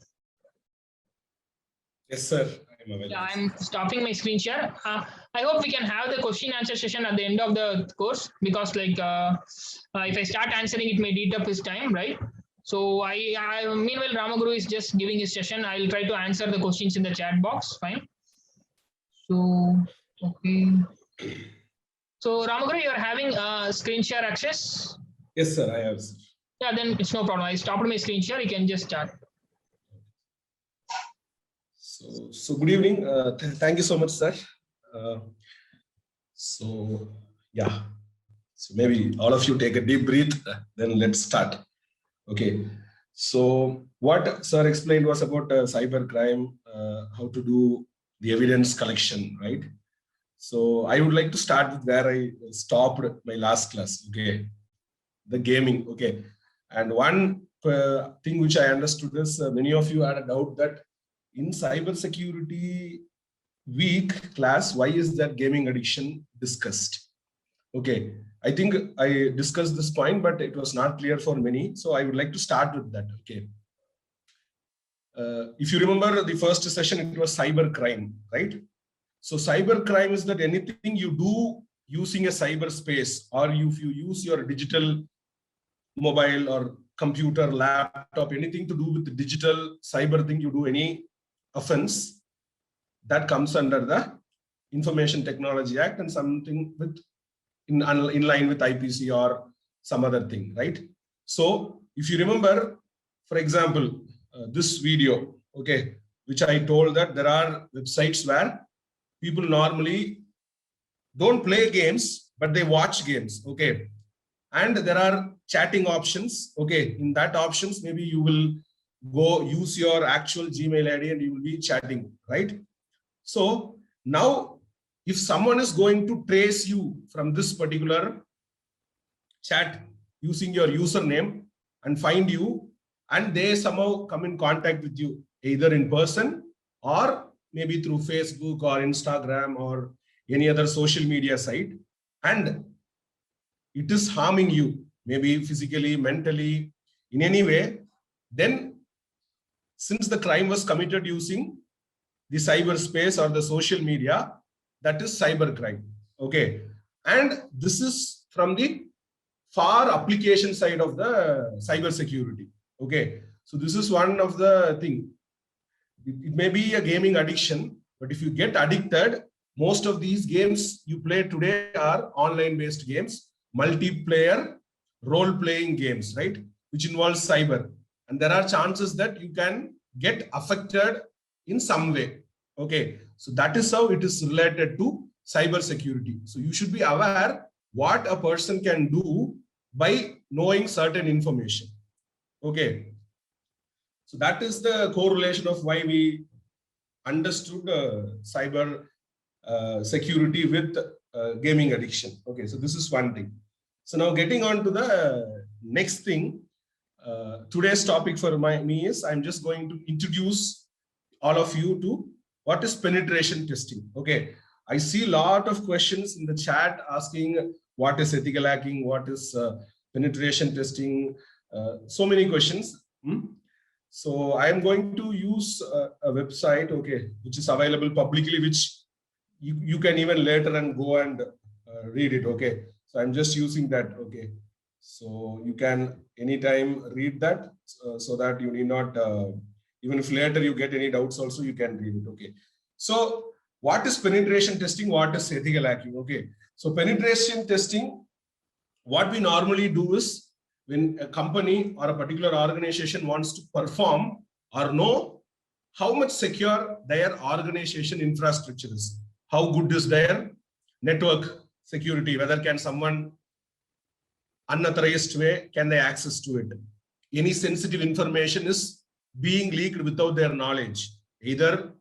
Yes, sir. I'm available. Yeah, I'm stopping my screen share. I hope we can have the question answer session at the end of the course, because like if I start answering, it may eat up his time, right? So meanwhile, Ramaguru is just giving his session. I'll try to answer the questions in the chat box. Fine. So, okay. So Ramaguru, you're having screen share access? Yes, sir, I have. Yeah, then it's no problem. I stopped my screen share. You can just start. So good evening. Thank you so much, sir. Yeah. So maybe all of you take a deep breath. Then let's start. Okay. So what sir explained was about cyber crime, how to do the evidence collection, right? So I would like to start with where I stopped my last class. Okay. The gaming. Okay. And one thing which I understood is many of you had a doubt that in cybersecurity week class, why is that gaming addiction discussed? Okay, I think I discussed this point, but it was not clear for many. So I would like to start with that. Okay. If you remember the first session, it was cyber crime, right? So cyber crime is that anything you do using a cyberspace, or if you use your digital mobile or computer, laptop, anything to do with the digital cyber thing, you do any offense, that comes under the Information Technology Act and something with in line with IPC or some other thing, right? So if you remember, for example, this video, okay, which I told that there are websites where people normally don't play games, but they watch games, okay? And there are chatting options, okay? In that options, maybe you will go use your actual Gmail ID and you will be chatting, right? So now, if someone is going to trace you from this particular chat using your username and find you, and they somehow come in contact with you, either in person or maybe through Facebook or Instagram or any other social media site, and it is harming you, maybe physically, mentally, in any way, then since the crime was committed using the cyberspace or the social media, that is cyber crime. Okay. And this is from the far application side of the cyber security. Okay. So this is one of the thing. It may be a gaming addiction, but if you get addicted, most of these games you play today are online based games, multiplayer role-playing games, right? Which involves cyber. And there are chances that you can get affected in some way. Okay, so that is how it is related to cyber security. So you should be aware what a person can do by knowing certain information. Okay, so that is the correlation of why we understood cyber security with gaming addiction. Okay, so this is one thing. So now getting on to the next thing, today's topic for me is I'm just going to introduce all of you to what is penetration testing. Okay, I see a lot of questions in the chat asking what is ethical hacking, what is penetration testing, so many questions. So I am going to use a website, okay, which is available publicly, which you can even later and go and read it. Okay, so I'm just using that. Okay, so you can anytime read that so that you need not even if later you get any doubts also, you can read it. Okay, so what is penetration testing? What is ethical hacking? Okay, so penetration testing, what we normally do is when a company or a particular organization wants to perform or know how much secure their organization infrastructure is, how good is their network security, whether can someone unauthorized way can they access to it, any sensitive information is being leaked without their knowledge, either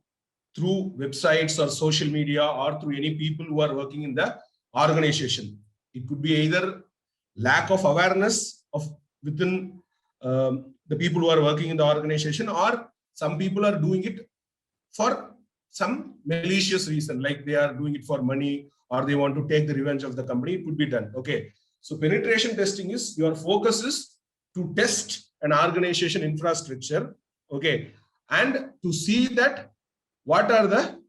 through websites or social media or through any people who are working in the organization. It could be either lack of awareness of within the people who are working in the organization, or some people are doing it for some malicious reason, like they are doing it for money or they want to take the revenge of the company. It could be done. Okay. So penetration testing is, your focus is to test an organization infrastructure. Okay. And to see that what are the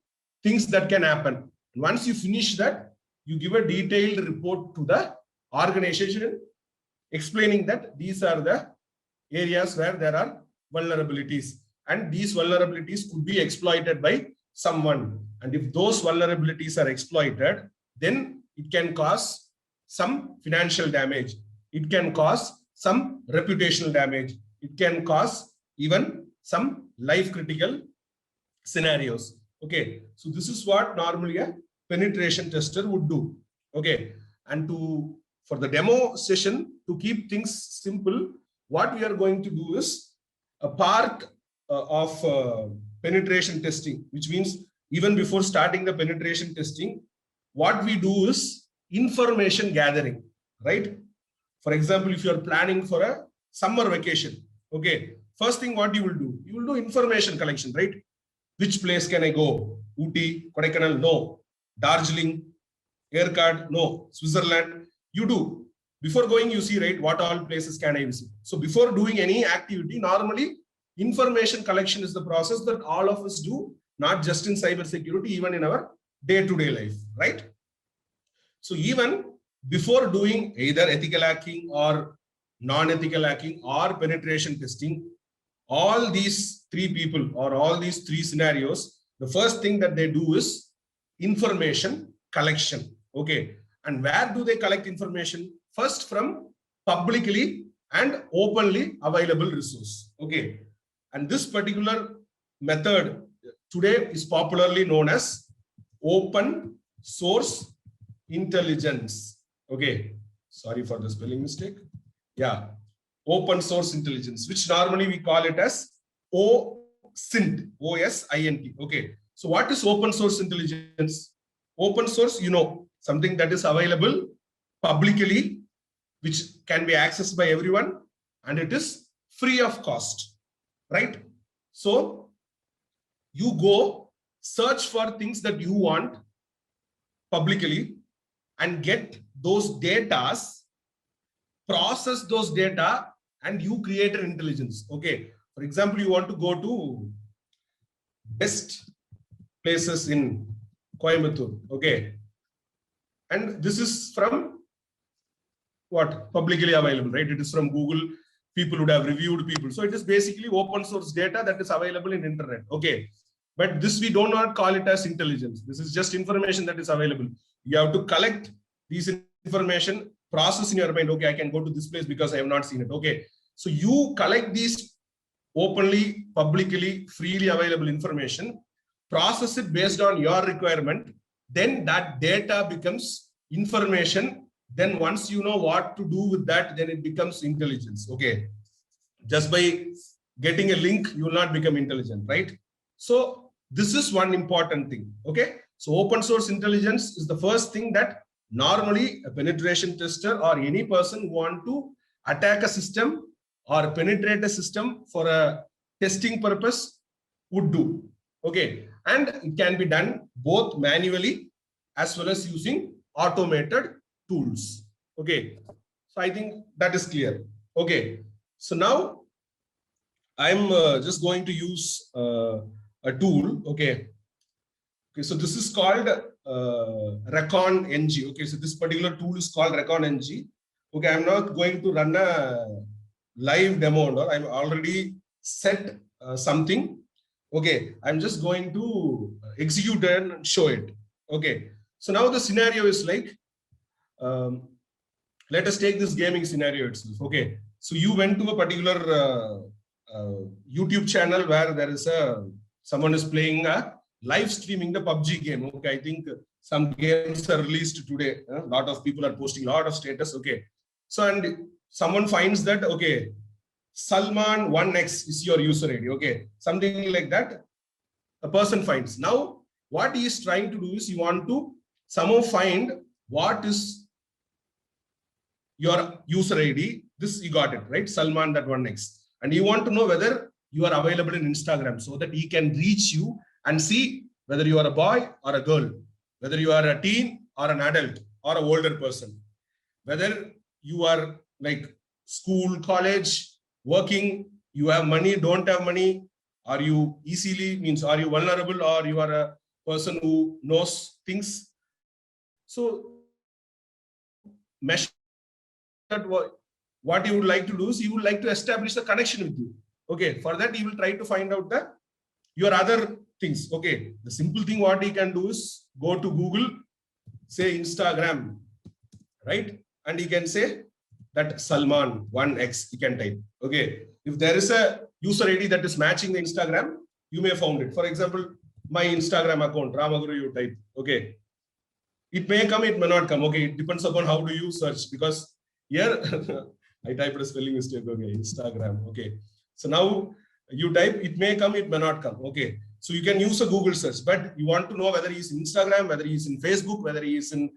things that can happen. Once you finish that, you give a detailed report to the organization explaining that these are the areas where there are vulnerabilities, and these vulnerabilities could be exploited by someone. And if those vulnerabilities are exploited, then it can cause some financial damage. It can cause some reputational damage. It can cause even some life critical scenarios. Okay. So this is what normally a penetration tester would do. Okay. And for the demo session, to keep things simple, what we are going to do is a part of penetration testing, which means even before starting the penetration testing, what we do is information gathering, right? For example, if you are planning for a summer vacation, okay, first thing what you will do information collection, right? Which place can I go? Ooty, Kodaikanal, no. Darjeeling, Aircard, no. Switzerland, you do. Before going, you see, right, what all places can I visit? So before doing any activity, normally information collection is the process that all of us do, not just in cybersecurity, even in our day-to-day life, right? So even before doing either ethical hacking or non-ethical hacking or penetration testing, all these three people or all these three scenarios, the first thing that they do is information collection. Okay. And where do they collect information? First, from publicly and openly available resource. Okay. And this particular method today is popularly known as open source intelligence. Okay. Sorry for the spelling mistake. Yeah. Open source intelligence, which normally we call it as OSINT, O-S-I-N-T. Okay. So what is open source intelligence? Open source, you know, something that is available publicly, which can be accessed by everyone, and it is free of cost, right? So you go search for things that you want publicly and get those data, process those data, and you create an intelligence. Okay. For example, you want to go to best places in Coimbatore. Okay. And this is from what? Publicly available, right? It is from Google. People would have reviewed people. So it is basically open source data that is available in internet. Okay. But this, we do not call it as intelligence. This is just information that is available. You have to collect these information, process in your mind. Okay, I can go to this place because I have not seen it. Okay. So you collect these openly, publicly, freely available information, process it based on your requirement. Then that data becomes information. Then once you know what to do with that, then it becomes intelligence. Okay. Just by getting a link, you will not become intelligent, right? So this is one important thing. Okay. So open source intelligence is the first thing that normally a penetration tester or any person who want to attack a system or penetrate a system for a testing purpose would do. Okay. And it can be done both manually as well as using automated tools. Okay. So I think that is clear. Okay. So now I'm just going to use a tool. Okay. Okay. So this is called Recon NG. Okay. So this particular tool is called Recon NG. Okay. I'm not going to run a live demo. No? I'm already set something. Okay. I'm just going to execute and show it. Okay. So now the scenario is like, let us take this gaming scenario itself. Okay, so you went to a particular YouTube channel where there is someone is playing a live streaming the PUBG game. Okay, I think some games are released today. A lot of people are posting a lot of status. Okay, so and someone finds that, okay, Salman 1x is your user ID. Okay, something like that. A person finds. Now, what he is trying to do is you want to somehow find what is your user ID. This you got it, right? Salman that 1x. And you want to know whether you are available in Instagram so that he can reach you and see whether you are a boy or a girl, whether you are a teen or an adult or an older person, whether you are like school, college, working, you have money, don't have money, are you easily, means are you vulnerable, or you are a person who knows things. So measure that what you would like to do is you would like to establish a connection with you. Okay, for that you will try to find out your other things. Okay, the simple thing what he can do is go to Google, say Instagram, right? And he can say that Salman 1x, he can type. Okay, if there is a user ID that is matching the Instagram, you may found it. For example, my Instagram account, Ramaguru, you type. Okay, it may come, it may not come. Okay, it depends upon how do you search, because here I typed a spelling mistake. Okay, Instagram. Okay, so now you type, it may come, it may not come. Okay, so you can use a Google search, but you want to know whether he's in Instagram, whether he's in Facebook, whether he is in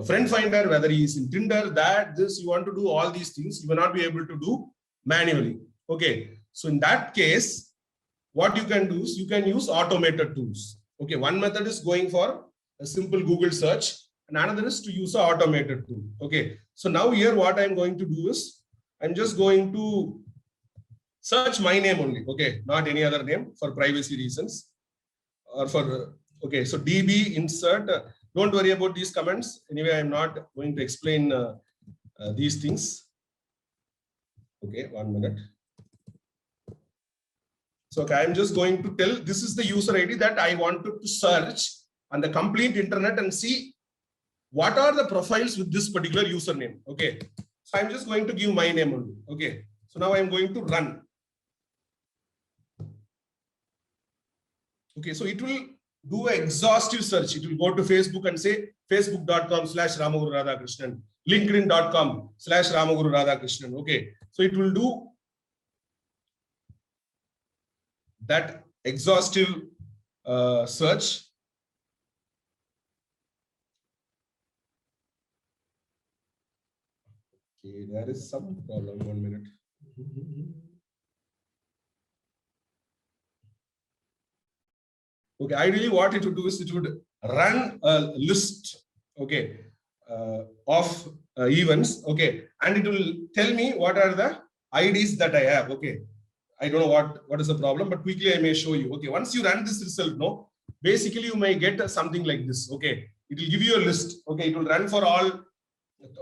Friend Finder, whether he is in Tinder, you want to do all these things. You will not be able to do manually. Okay, so in that case, what you can do is you can use automated tools. Okay, one method is going for a simple Google search, and another is to use an automated tool. Okay, so now here what I'm going to do is I'm just going to search my name only. Okay, not any other name for privacy reasons, or for okay. So DB insert. Don't worry about these comments. Anyway, I'm not going to explain these things. Okay, 1 minute. So okay, I'm just going to tell this is the user ID that I wanted to search on the complete internet and see what are the profiles with this particular username. Okay, so I'm just going to give my name only. Okay, so now I'm going to run. Okay, so it will do an exhaustive search. It will go to Facebook and say facebook.com/Ramaguru Radhakrishnan, linkedin.com/Ramaguru Radhakrishnan. Okay, so it will do that exhaustive search. Okay, there is some problem. 1 minute. Okay, ideally what it would do is it would run a list, okay, of events, okay, and it will tell me what are the IDs that I have. Okay, I don't know what is the problem, but quickly I may show you. Okay, once you run this result, no, basically you may get something like this. Okay, it will give you a list. Okay, it will run for all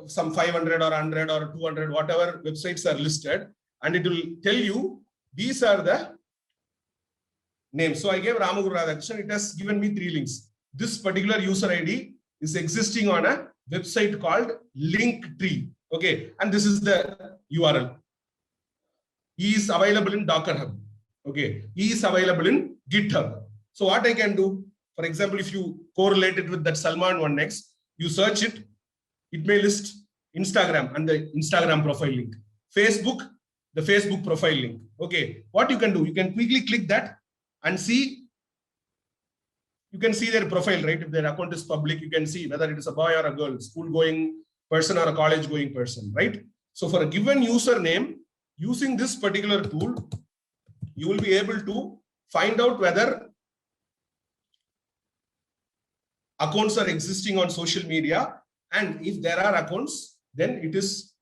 some 500 or 100 or 200, whatever websites are listed, and it will tell you these are the names. So I gave Ramaguru Radhakrishnan. It has given me 3 links. This particular user ID is existing on a website called Linktree. Okay, and this is the URL. He is available in Docker Hub. Okay, he is available in GitHub. So what I can do, for example, if you correlate it with that Salman 1x, you search it, it may list Instagram and the Instagram profile link, Facebook, the Facebook profile link. Okay, what you can do, you can quickly click that and see, you can see their profile, right? If their account is public, you can see whether it is a boy or a girl, school going person or a college going person, right? So for a given username, using this particular tool, you will be able to find out whether accounts are existing on social media, and if there are accounts, then it is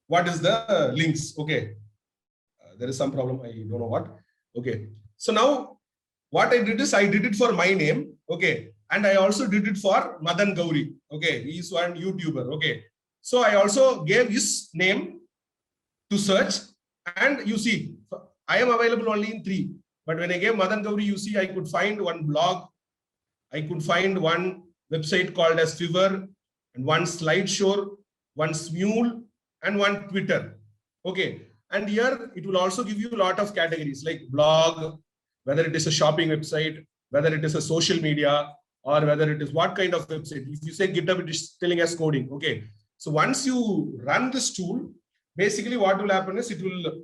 what is the links. Okay, there is some problem, I don't know what. Okay, so now what I did is I did it for my name. Okay, and I also did it for Madan Gauri. Okay, he is one YouTuber. Okay, so I also gave his name to search, and you see I am available only in 3, but when I gave Madan Gauri, you see I could find one blog, I could find one website called as Fiverr, and one slideshow, one Smule, and one Twitter. Okay. And here it will also give you a lot of categories like blog, whether it is a shopping website, whether it is a social media, or whether it is what kind of website. If you say GitHub, it is telling us coding. Okay. So once you run this tool, basically what will happen is it will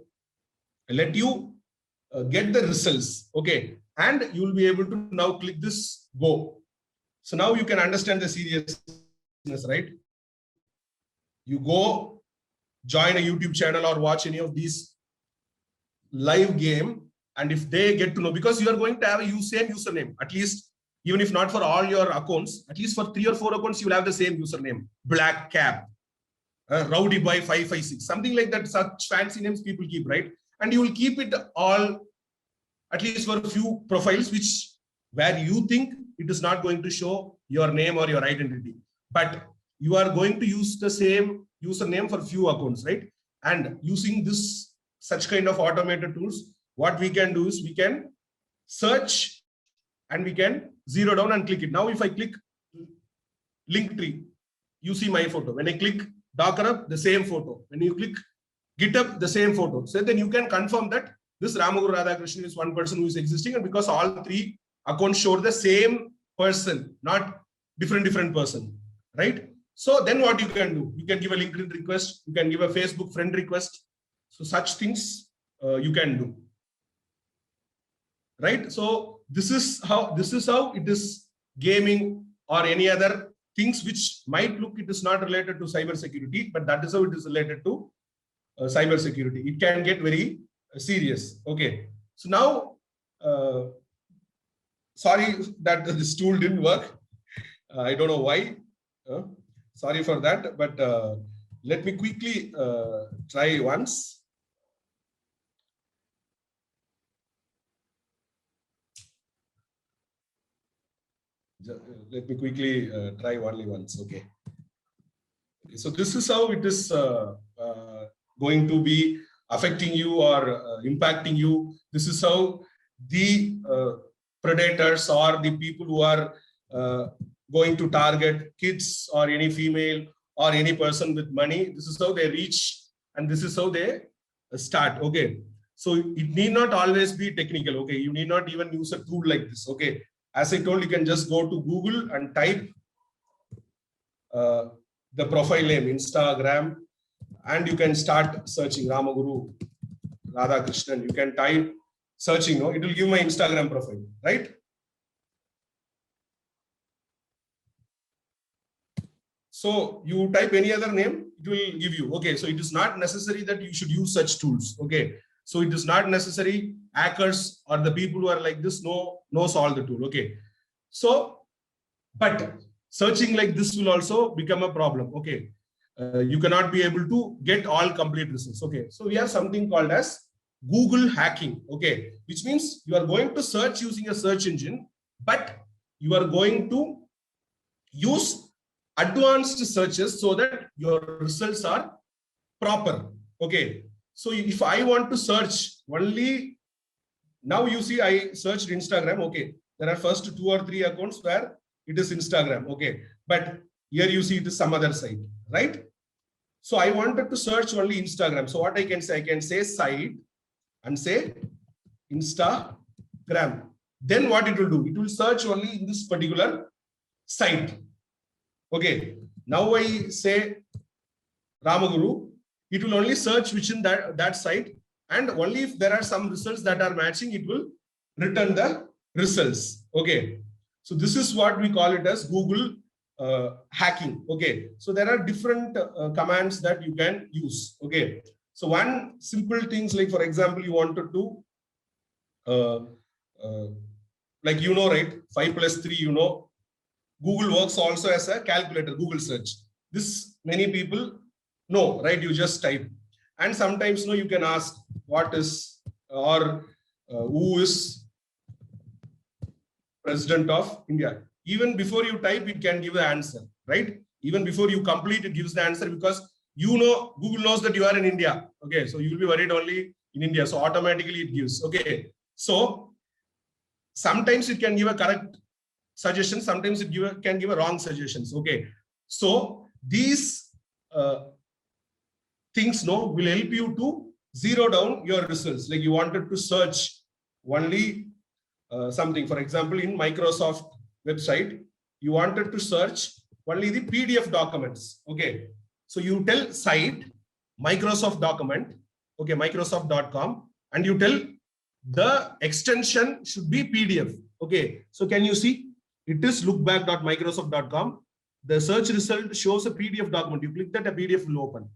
let you get the results. Okay. And you will be able to now click this go. So now you can understand the seriousness, right? You go join a YouTube channel or watch any of these live game. And if they get to know, because you are going to have a same username, at least, even if not for all your accounts, at least for 3 or 4 accounts, you will have the same username, Black Cap, Rowdy Boy 556, something like that. Such fancy names people keep, right? And you will keep it all, at least for a few profiles, where you think it is not going to show your name or your identity, but you are going to use the same username for few accounts, right? And using this such kind of automated tools, what we can do is we can search and we can zero down and click it. Now, if I click Linktree, you see my photo. When I click Docker, the same photo. When you click GitHub, the same photo. So then you can confirm that this Ramaguru Radhakrishnan is one person who is existing, and because all 3 accounts show the same person, not different person, right? So then what you can do, you can give a LinkedIn request, you can give a Facebook friend request. So such things you can do, right? So this is how it is gaming or any other things which might look it is not related to cyber security, but that is how it is related to cyber security. It can get very serious. Okay. So now, sorry that this tool didn't work. I don't know why. Sorry for that, but let me quickly try once. Let me quickly try only once. Okay. So this is how it is going to be affecting you or impacting you. This is how the predators or the people who are going to target kids or any female or any person with money. This is how they reach, and this is how they start. Okay. So it need not always be technical. Okay. You need not even use a tool like this. Okay. As I told, you can just go to Google and type the profile name, Instagram, and you can start searching Ramaguru Radhakrishnan. You can type searching, no? It will give my Instagram profile, right? So you type any other name, it will give you. Okay, so it is not necessary that you should use such tools. Okay, so it is not necessary hackers or the people who are like this knows all the tool. Okay, so but searching like this will also become a problem. Okay, you cannot be able to get all complete results. Okay, so we have something called as Google hacking. Okay, which means you are going to search using a search engine, but you are going to use advanced searches so that your results are proper. Okay, so if I want to search only, now you see I searched Instagram. Okay, there are first 2 or 3 accounts where it is Instagram. Okay, but here you see it is some other site, right? So I wanted to search only Instagram. So what I can say site and say Instagram. Then what it will do? It will search only in this particular site. Okay, now I say Ramaguru, it will only search within that site, and only if there are some results that are matching, it will return the results. Okay, so this is what we call it as Google hacking. Okay, so there are different commands that you can use. Okay, so one simple things like, for example, you wanted to like, you know, right, 5 plus 3, you know, Google works also as a calculator, Google search. This many people know, right? You just type, and sometimes you can ask what is or who is President of India. Even before you type, it can give the answer, right? Even before you complete, it gives the answer, because you know Google knows that you are in India. Okay, so you will be worried only in India, so automatically it gives. Okay, so sometimes it can give a correct suggestion, sometimes it can give a wrong suggestions. Okay, so these things will help you to zero down your results. Like you wanted to search only something, for example, in Microsoft website, you wanted to search only the PDF documents. Okay. So you tell site Microsoft document, okay, Microsoft.com, and you tell the extension should be PDF. Okay. So can you see? It is lookback.microsoft.com. The search result shows a PDF document. You click that, a PDF will open.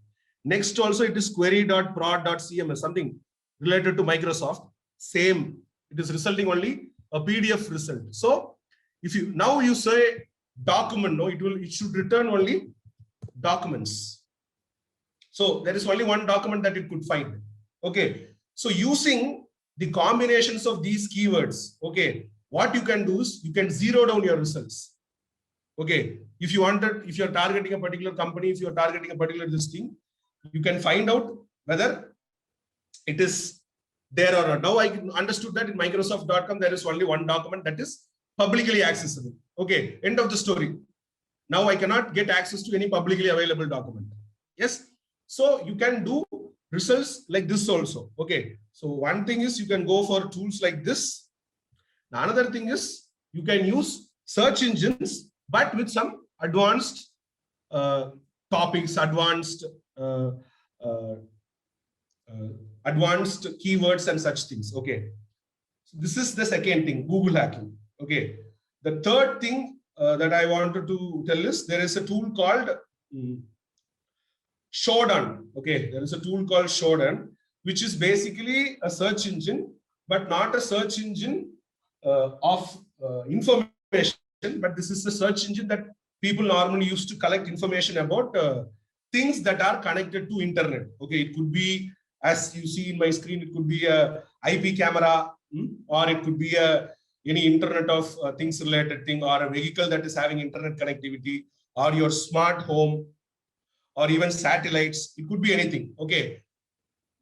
Next also it is query.prod.cms, something related to Microsoft. Same. It is resulting only a PDF result. So if you now you say document, it should return only documents. So there is only one document that it could find. Okay. So using the combinations of these keywords, okay, what you can do is you can zero down your results. Okay. If you are targeting a particular company, if you are targeting a particular listing, you can find out whether it is there or not. Now I understood that in Microsoft.com, there is only one document that is publicly accessible. Okay, end of the story. Now I cannot get access to any publicly available document. Yes. So you can do results like this also. Okay. So one thing is you can go for tools like this. Another thing is you can use search engines, but with some advanced topics, advanced keywords and such things. Okay. So this is the second thing, Google hacking. Okay. The third thing that I wanted to tell is there is a tool called Shodan. Okay. There is a tool called Shodan, which is basically a search engine, but not a search engine of information, but this is a search engine that people normally use to collect information about things that are connected to internet. Okay. It could be, as you see in my screen, it could be a IP camera, or it could be any internet of things related thing, or a vehicle that is having internet connectivity, or your smart home, or even satellites. It could be anything. Okay.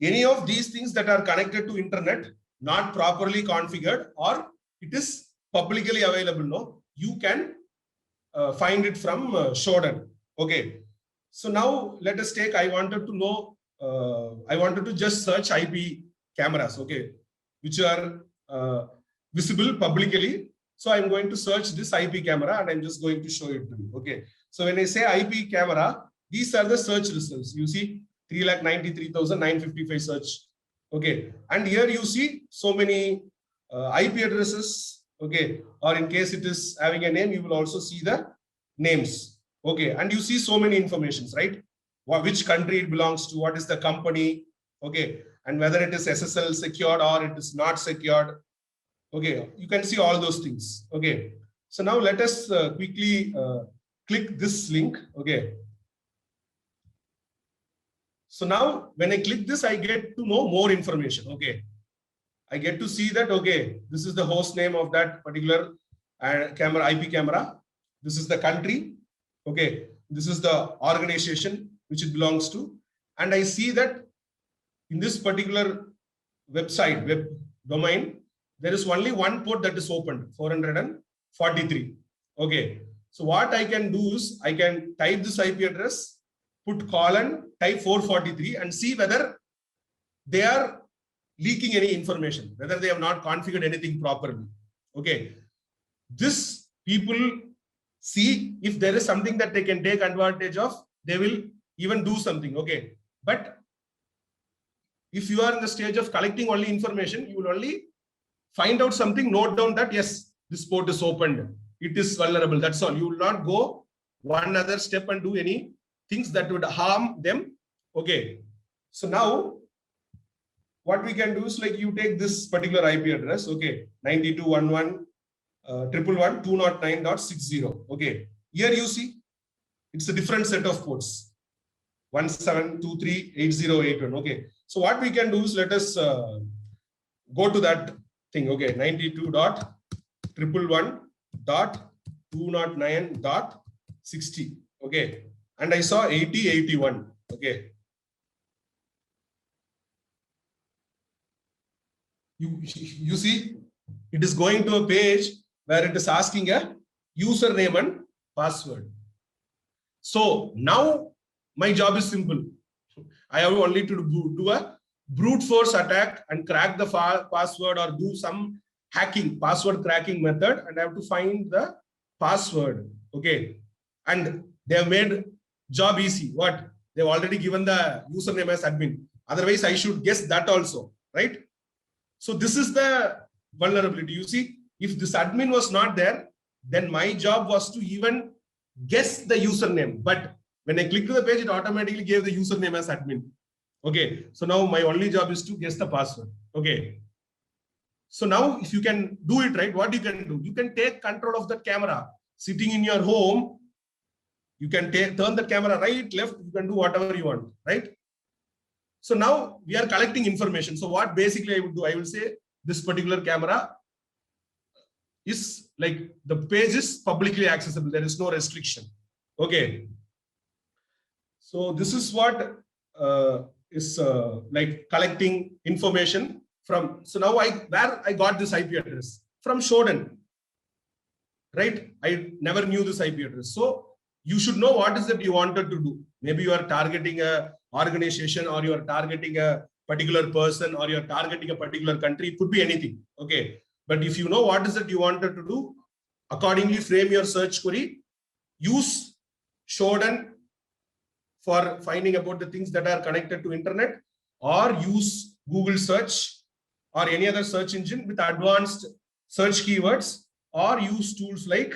Any of these things that are connected to internet, not properly configured, or it is publicly available, no, you can find it from Shodan. Okay. So now let us take, I wanted to know, I wanted to just search IP cameras, okay, which are visible publicly. So I'm going to search this IP camera and I'm just going to show it to you. Okay. So when I say IP camera, these are the search results. You see 3,93,955 search. Okay. And here you see so many IP addresses. Okay. Or in case it is having a name, you will also see the names. Okay. And you see so many informations, right? Which country it belongs to, what is the company. Okay. And whether it is SSL secured or it is not secured. Okay. You can see all those things. Okay. So now let us quickly click this link. Okay. So now when I click this, I get to know more information. Okay. I get to see that, okay, this is the host name of that particular camera, IP camera. This is the country. Okay. This is the organization which it belongs to. And I see that in this particular website, web domain, there is only one port that is opened, 443. Okay. So what I can do is I can type this IP address, put colon, type 443 and see whether they are leaking any information, whether they have not configured anything properly. Okay. This people see if there is something that they can take advantage of, they will even do something. Okay. But if you are in the stage of collecting only information, you will only find out something, note down that yes, this port is opened. It is vulnerable. That's all. You will not go one other step and do any things that would harm them. Okay. So now what we can do is like you take this particular IP address. Okay. 92.1.1.1.209.60. Okay. Here you see it's a different set of ports. 17238081. Okay. So what we can do is let us go to that thing. Okay. 92.111.209.60. Okay. And I saw 8081. Okay. You see, it is going to a page where it is asking a username and password. So now My job is simple. I have only to do a brute force attack and crack the password or do some hacking, password cracking method, and I have to find the password. Okay. And they have made job easy. What? They've already given the username as admin. Otherwise, I should guess that also, right? So this is the vulnerability. You see, if this admin was not there, then my job was to even guess the username. But when I click to the page, it automatically gave the username as admin. Okay. So now my only job is to guess the password. Okay. So now if you can do it right, what you can do? You can take control of the camera sitting in your home. You can turn the camera right, left, you can do whatever you want, right? So now we are collecting information. So what basically I would do, I will say this particular camera is like the page is publicly accessible. There is no restriction. Okay. So this is what is like collecting information from. So now where I got this IP address from Shodan, right? I never knew this IP address. So you should know what is that you wanted to do. Maybe you are targeting a organization, or you are targeting a particular person, or you are targeting a particular country. It could be anything. Okay. But if you know what is that you wanted to do, accordingly frame your search query. Use Shodan for finding about the things that are connected to internet, or use Google search or any other search engine with advanced search keywords, or use tools like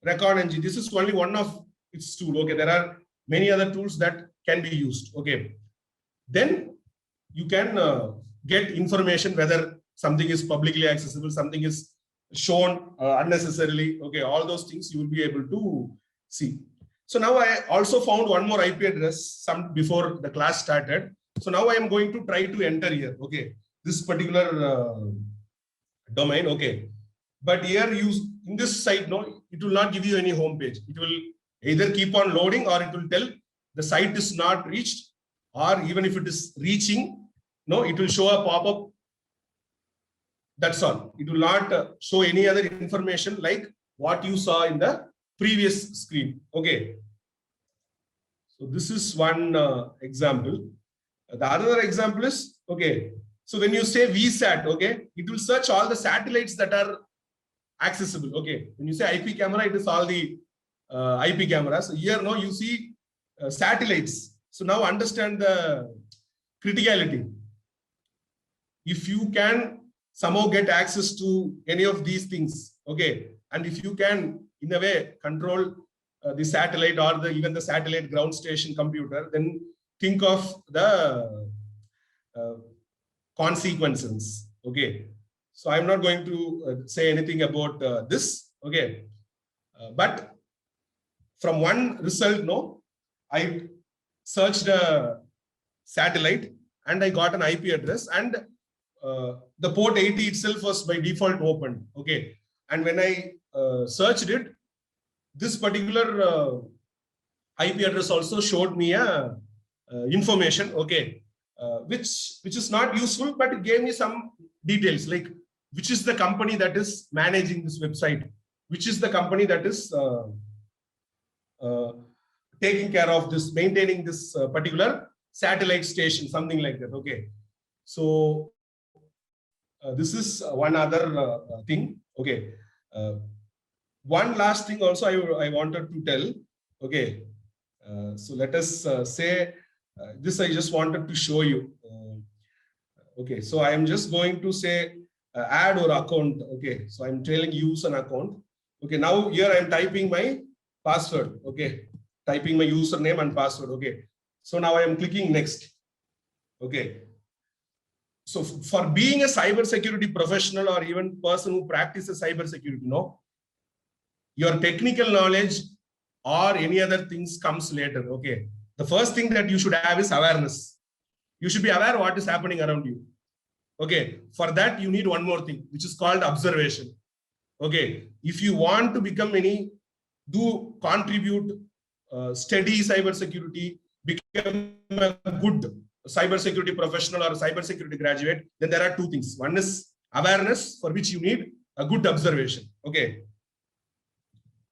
RecordNG. This is only one of its tools. Okay, there are many other tools that can be used. Okay, then you can get information whether something is publicly accessible, something is shown unnecessarily. Okay, all those things you will be able to see. So now I also found one more IP address before the class started. So now I am going to try to enter here. Okay, this particular domain. Okay, but here in this site, no, it will not give you any home page. It will either keep on loading, or it will tell the site is not reached, or even if it is reaching, no, it will show a pop-up. That's all. It will not show any other information like what you saw in the previous screen. Okay. So this is one example. The other example is, okay, so when you say VSAT, okay, it will search all the satellites that are accessible. Okay, when you say IP camera, it is all the IP cameras. Here, no, you see satellites. So now understand the criticality. If you can somehow get access to any of these things, okay, and if you can in a way control the satellite, or even the satellite ground station computer, then think of the consequences. Okay, so I'm not going to say anything about this. Okay, but from one result, no, I searched a satellite and I got an IP address, and the port 80 itself was by default open. Okay, and when I searched it, this particular IP address also showed me a information. Okay, which is not useful, but it gave me some details like which is the company that is managing this website, which is the company that is taking care of this, maintaining this particular satellite station, something like that. Okay, so this is one other thing. Okay, one last thing also I wanted to tell. Okay, so let us say this I just wanted to show you. Okay, so I am just going to say add or account. Okay, so I'm telling use an account. Okay, now here I am typing my password. Okay, typing my username and password. Okay, so now I am clicking next. Okay, so for being a cybersecurity professional, or even person who practices cybersecurity, no, your technical knowledge or any other things comes later. Okay, the first thing that you should have is awareness. You should be aware what is happening around you. Okay, for that you need one more thing, which is called observation. Okay, if you want to become contribute steady cybersecurity, become a good cybersecurity professional or a cybersecurity graduate, then there are two things. One is awareness, for which you need a good observation. Okay,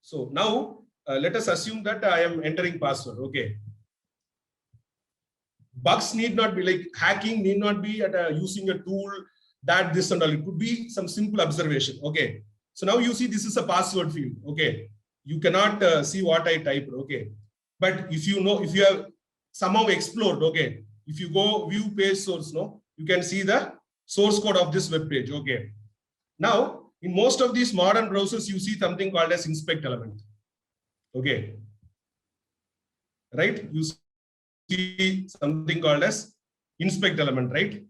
so now let us assume that I am entering password. Okay, bugs need not be like hacking, need not be at using a tool that this and all. It could be some simple observation. Okay. So now you see this is a password field. Okay. You cannot see what I typed. Okay. But if you know, if you have somehow explored, okay, if you go view page source, no, you can see the source code of this web page. Okay. Now, in most of these modern browsers, you see something called as inspect element. Okay. Right? You see something called as inspect element, right?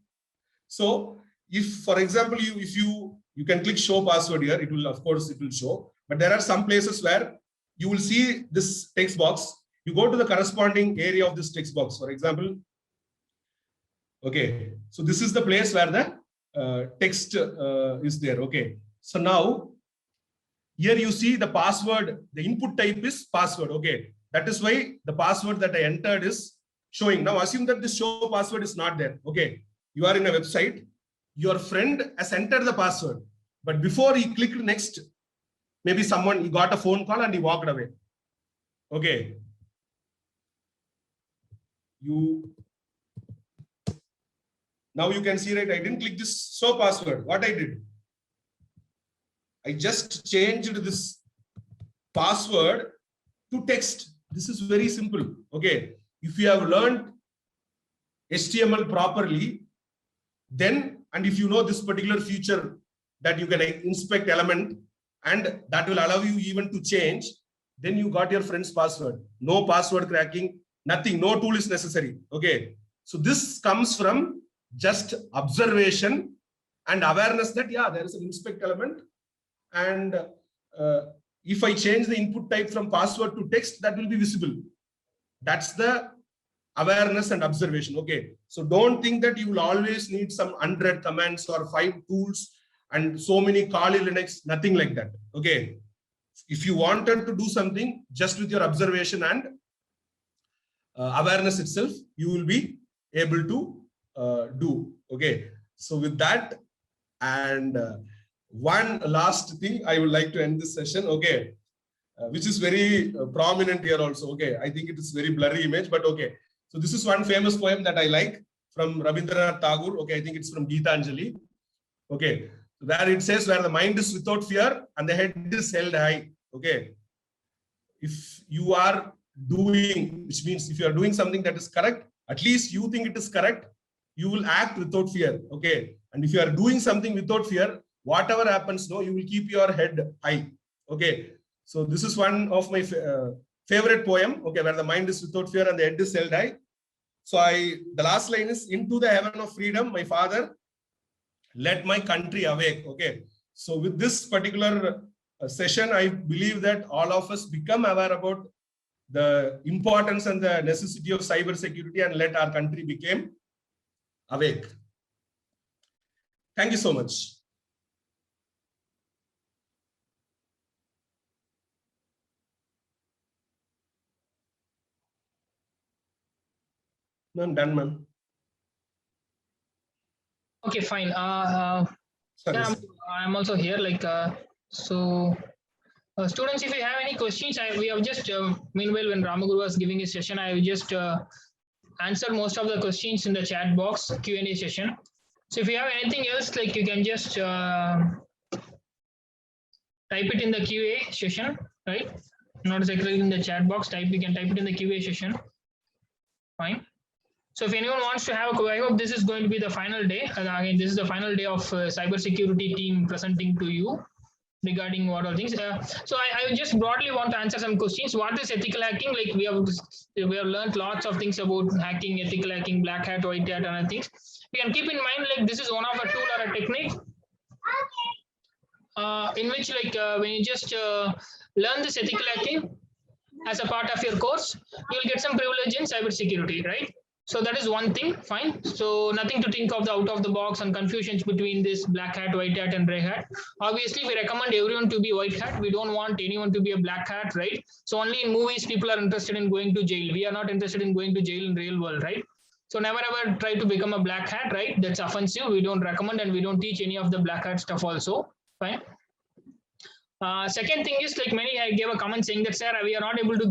So if, for example, you can click show password here, it will, of course, it will show. But there are some places where you will see this text box. You go to the corresponding area of this text box. For example, okay, so this is the place where the text is there. Okay, so now here you see the password, the input type is password. Okay, that is why the password that I entered is showing. Now assume that this show password is not there. Okay, you are in a website, your friend has entered the password, but before he clicked next, maybe he got a phone call and he walked away. Okay. Now you can see, right, I didn't click this show password. What I did, I just changed this password to text. This is very simple. Okay. If you have learned HTML properly, then, and if you know this particular feature that you can inspect element and that will allow you even to change, then you got your friend's password. No password cracking, nothing, no tool is necessary. Okay. So this comes from just observation and awareness that, yeah, there is an inspect element. And if I change the input type from password to text, that will be visible. That's the awareness and observation. Okay. So don't think that you will always need some 100 commands or 5 tools and so many Kali Linux, nothing like that. Okay. If you wanted to do something just with your observation and awareness itself, you will be able to do. Okay. So with that, and one last thing, I would like to end this session. Okay. Which is very prominent here also. Okay. I think it is very blurry image, but okay. So this is one famous poem that I like from Rabindranath Tagore. Okay. I think it's from Geetanjali. Okay. Where it says, where the mind is without fear and the head is held high. Okay. If you are doing, which means if you are doing something that is correct, at least you think it is correct, you will act without fear. Okay. And if you are doing something without fear, whatever happens, no, you will keep your head high. Okay. So this is one of my favorite poem. Okay. Where the mind is without fear and the head is held high. So the last line is, into the heaven of freedom, my father, let my country awake. Okay. So with this particular session, I believe that all of us become aware about the importance and the necessity of cyber security and let our country become awake. Thank you so much. I'm done, ma'am. Okay, fine. Yeah, I'm also here. Students, if you have any questions, we have just, meanwhile, when Ramaguru was giving his session, I just answered most of the questions in the chat box, Q&A session. So if you have anything else, like you can just type it in the QA session, right? Not exactly in the chat box, you can type it in the QA session. Fine. So if anyone wants to have a, I hope this is going to be the final day. And again, this is the final day of cybersecurity team presenting to you regarding what all things. So I just broadly want to answer some questions. What is ethical hacking? Like we have learned lots of things about hacking, ethical hacking, black hat, white hat, and other things. We can keep in mind like this is one of a tool or a technique in which when you just learn this ethical hacking as a part of your course, you will get some privilege in cybersecurity, right? So that is one thing, fine. So nothing to think of the out of the box and confusions between this black hat, white hat, and gray hat. Obviously, we recommend everyone to be white hat. We don't want anyone to be a black hat, right? So only in movies, people are interested in going to jail. We are not interested in going to jail in real world, right? So never ever try to become a black hat, right? That's offensive. We don't recommend and we don't teach any of the black hat stuff also, fine. Second thing is like many I gave a comment saying that, sir, we are not able to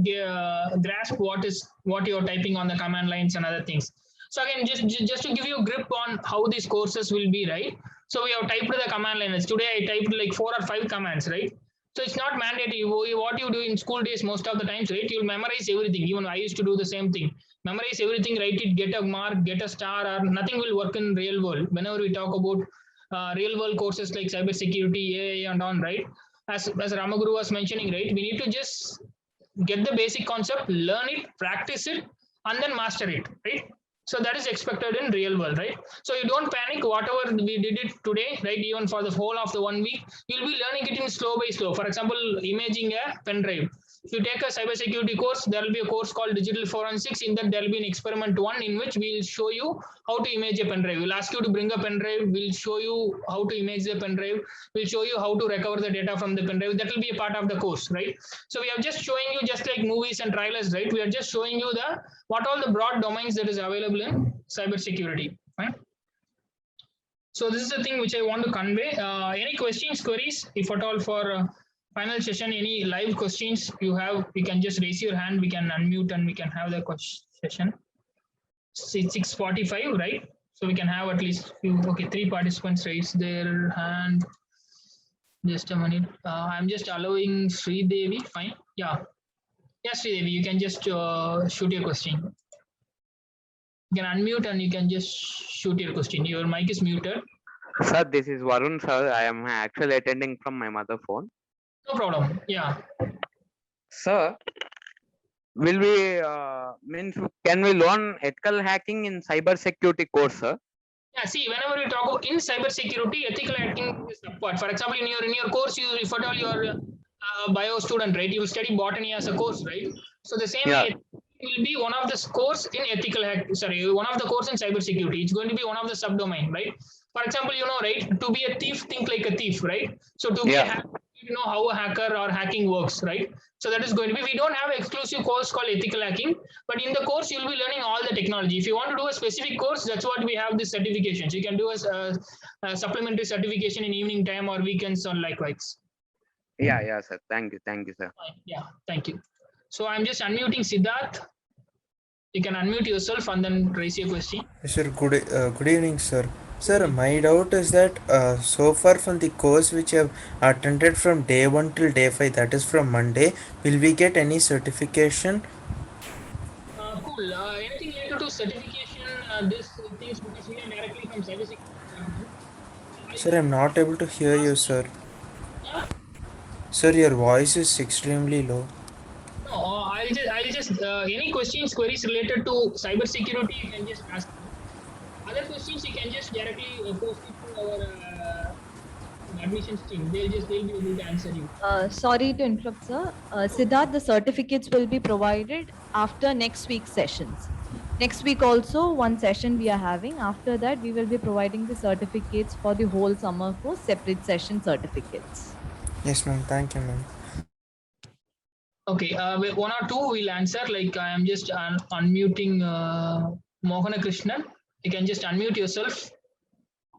grasp what you're typing on the command lines and other things. So again, just to give you a grip on how these courses will be, right? So we have typed the command lines. Today I typed like 4 or 5 commands, right? So it's not mandatory. What you do in school days most of the times, right? You'll memorize everything. Even I used to do the same thing. Memorize everything, write it, get a mark, get a star, or nothing will work in real world. Whenever we talk about real world courses like cybersecurity, AI, and on, right? As Ramaguru was mentioning, right? We need to just get the basic concept, learn it, practice it, and then master it, right? So that is expected in real world, right? So you don't panic. Whatever we did it today, right? Even for the whole of the 1 week, you'll be learning it in slow by slow. For example, imaging a pen drive. If you take a cybersecurity course, there will be a course called Digital Forensics. In that, there will be an experiment 1 in which we will show you how to image a pen drive. We'll ask you to bring a pen drive. We'll show you how to image the pen drive. We'll show you how to recover the data from the pen drive. That will be a part of the course, right? So we are just showing you, just like movies and trailers, right? We are just showing you the what all the broad domains that is available in cybersecurity, right? So this is the thing which I want to convey. Any questions, queries, if at all, for final session? Any live questions you have, you can just raise your hand. We can unmute and we can have the session. It's 6:45, right? So we can have at least few. Okay, 3 participants raise their hand. Just a minute. I'm just allowing Sri Devi. Fine. Yeah. Yes, Sri Devi, you can just shoot your question. You can unmute and you can just shoot your question. Your mic is muted. Sir, this is Varun, sir. I am actually attending from my mother phone. No problem. Yeah. Sir, will we can we learn ethical hacking in cyber security course, sir? Yeah. See, whenever we talk about in cyber security, ethical hacking is apart. For example, in your course, you if at all you're bio student, right? You will study botany as a course, right? So the same way will be one of the course in ethical hack. Sorry, one of the course in cyber security. It's going to be one of the subdomain, right? For example, you know, right? To be a thief, think like a thief, right? So to be a hacker, you know how a hacker or hacking works, right? So that is going to be. We don't have an exclusive course called ethical hacking, but in the course you'll be learning all the technology. If you want to do a specific course, that's what we have this certifications. You can do a supplementary certification in evening time or weekends or likewise. Yeah, sir. Thank you, sir. Yeah, thank you. So I'm just unmuting Siddharth. You can unmute yourself and then raise your question. Sir, good evening, sir. Sir, my doubt is that so far from the course which I have attended from day 1 till day 5, that is from Monday, will we get any certification? Cool. Anything related to certification, this things, because we are directly from cybersecurity. Sir, I'm not able to hear you, sir. Yeah? Sir, your voice is extremely low. No, I'll just any questions, queries related to cybersecurity, you can just ask. Other questions you can just directly post it to our admissions team. They'll be able to answer you. Sorry to interrupt, sir. Siddharth, the certificates will be provided after next week's sessions. Next week also one session we are having. After that, we will be providing the certificates for the whole summer course, separate session certificates. Yes, ma'am. Thank you, ma'am. Okay, 1 or 2 will answer. Like I am just unmuting Mohana Krishnan. You can just unmute yourself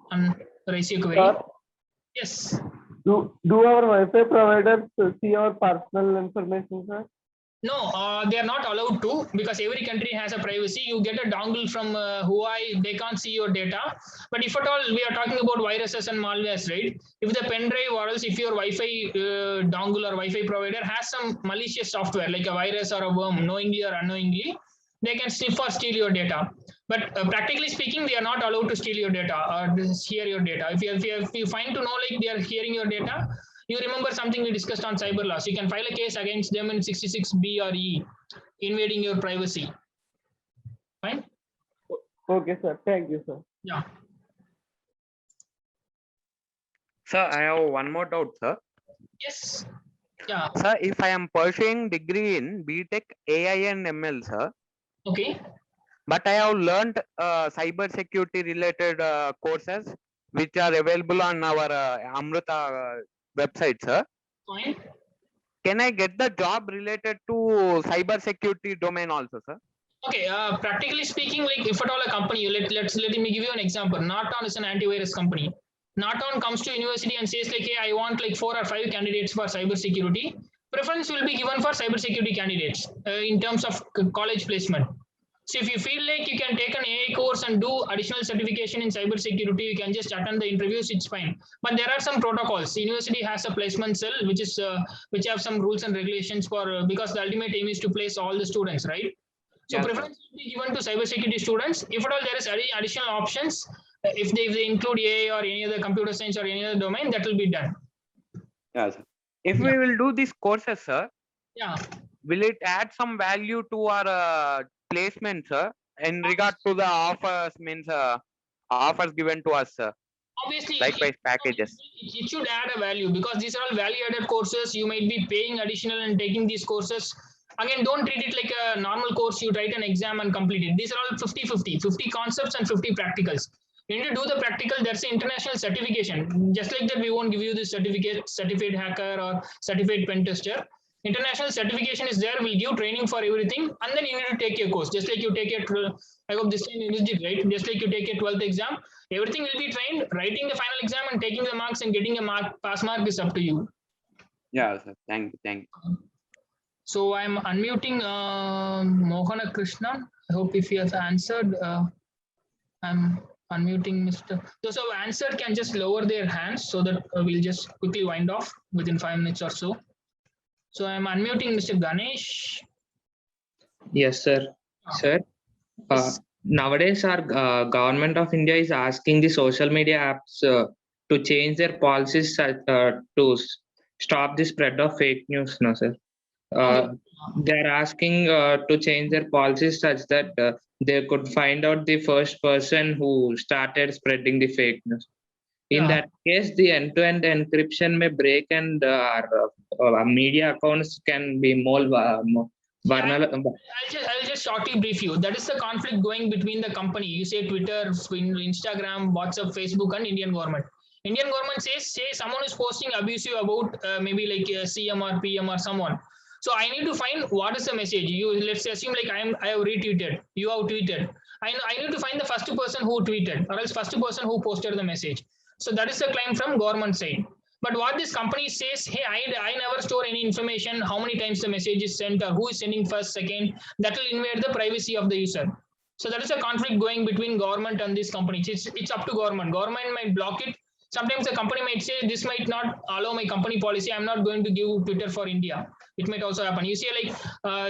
and raise your query. Sir, Yes. do our Wi-Fi providers see our personal information, sir? No, they are not allowed to, because every country has a privacy. You get a dongle from Huawei, they can't see your data. But if at all we are talking about viruses and malwares, right? If the pen drive or else if your Wi-Fi dongle or Wi-Fi provider has some malicious software like a virus or a worm, knowingly or unknowingly, they can sniff or steal your data. But practically speaking, they are not allowed to steal your data or hear your data. If you find to know like they are hearing your data, you remember something we discussed on cyber laws. You can file a case against them in 66B or E, invading your privacy. Fine? Okay, sir. Thank you, sir. Yeah. Sir, I have one more doubt, sir. Yes. Yeah. Sir, if I am pursuing degree in BTech AI and ML, sir. Okay. But I have learned cyber security related courses which are available on our Amruta website, sir. Fine. Can I get the job related to cyber security domain also, sir? Okay. Practically speaking, like if at all a company, let me give you an example. Norton is an antivirus company. Norton comes to university and says like, hey, I want like 4 or 5 candidates for cyber security. Preference will be given for cyber security candidates in terms of college placement. So if you feel like you can take an AI course and do additional certification in cybersecurity, you can just attend the interviews. It's fine. But there are some protocols. The university has a placement cell, which have some rules and regulations for because the ultimate aim is to place all the students, right? So Yes, sir. preference will be given to cybersecurity students. If at all there is any additional options, if they include AI or any other computer science or any other domain, that will be done. Yes. If we will do these courses, sir, Yeah. will it add some value to our placement, sir, in regard to the offers, means offers given to us, sir, Obviously, likewise packages? it should add a value because these are all value-added courses. You might be paying additional and taking these courses. Again, don't treat it like a normal course. You write an exam and complete it. These are all 50-50, 50 concepts and 50 practicals. You need to do the practical. There's an international certification. Just like that, we won't give you the certificate, certified hacker or certified pen tester. International certification is there. We'll give training for everything, and then you need to take your course. Just like you take it. I hope this time you did right. Just like you take a 12th exam, everything will be trained. Writing the final exam and taking the marks and getting a pass mark is up to you. Yeah, sir. Thank you. So I'm unmuting Mohana Krishnan. I hope if he has answered, I'm unmuting Mr. Those who have answered can just lower their hands so that we'll just quickly wind off within 5 minutes or so. So I'm unmuting Mr. Ganesh. Yes, sir. Sir, nowadays our government of India is asking the social media apps to change their policies to stop the spread of fake news. No, sir. They are asking to change their policies such that they could find out the first person who started spreading the fake news. In that case, the end-to-end encryption may break and our media accounts can be more vulnerable. I'll just shortly brief you. That is the conflict going between the company. You say Twitter, Instagram, WhatsApp, Facebook, and Indian government. Indian government says, say someone is posting abusive about maybe like CM or PM or someone. So I need to find what is the message. Let's assume like I have retweeted. You have tweeted. I need to find the first person who tweeted or else first person who posted the message. So that is the claim from government side. But what this company says, hey, I never store any information, how many times the message is sent or who is sending first, second, that will invade the privacy of the user. So that is a conflict going between government and these companies. It's up to government. Government might block it. Sometimes the company might say, this might not allow my company policy. I'm not going to give Twitter for India. It might also happen. You see like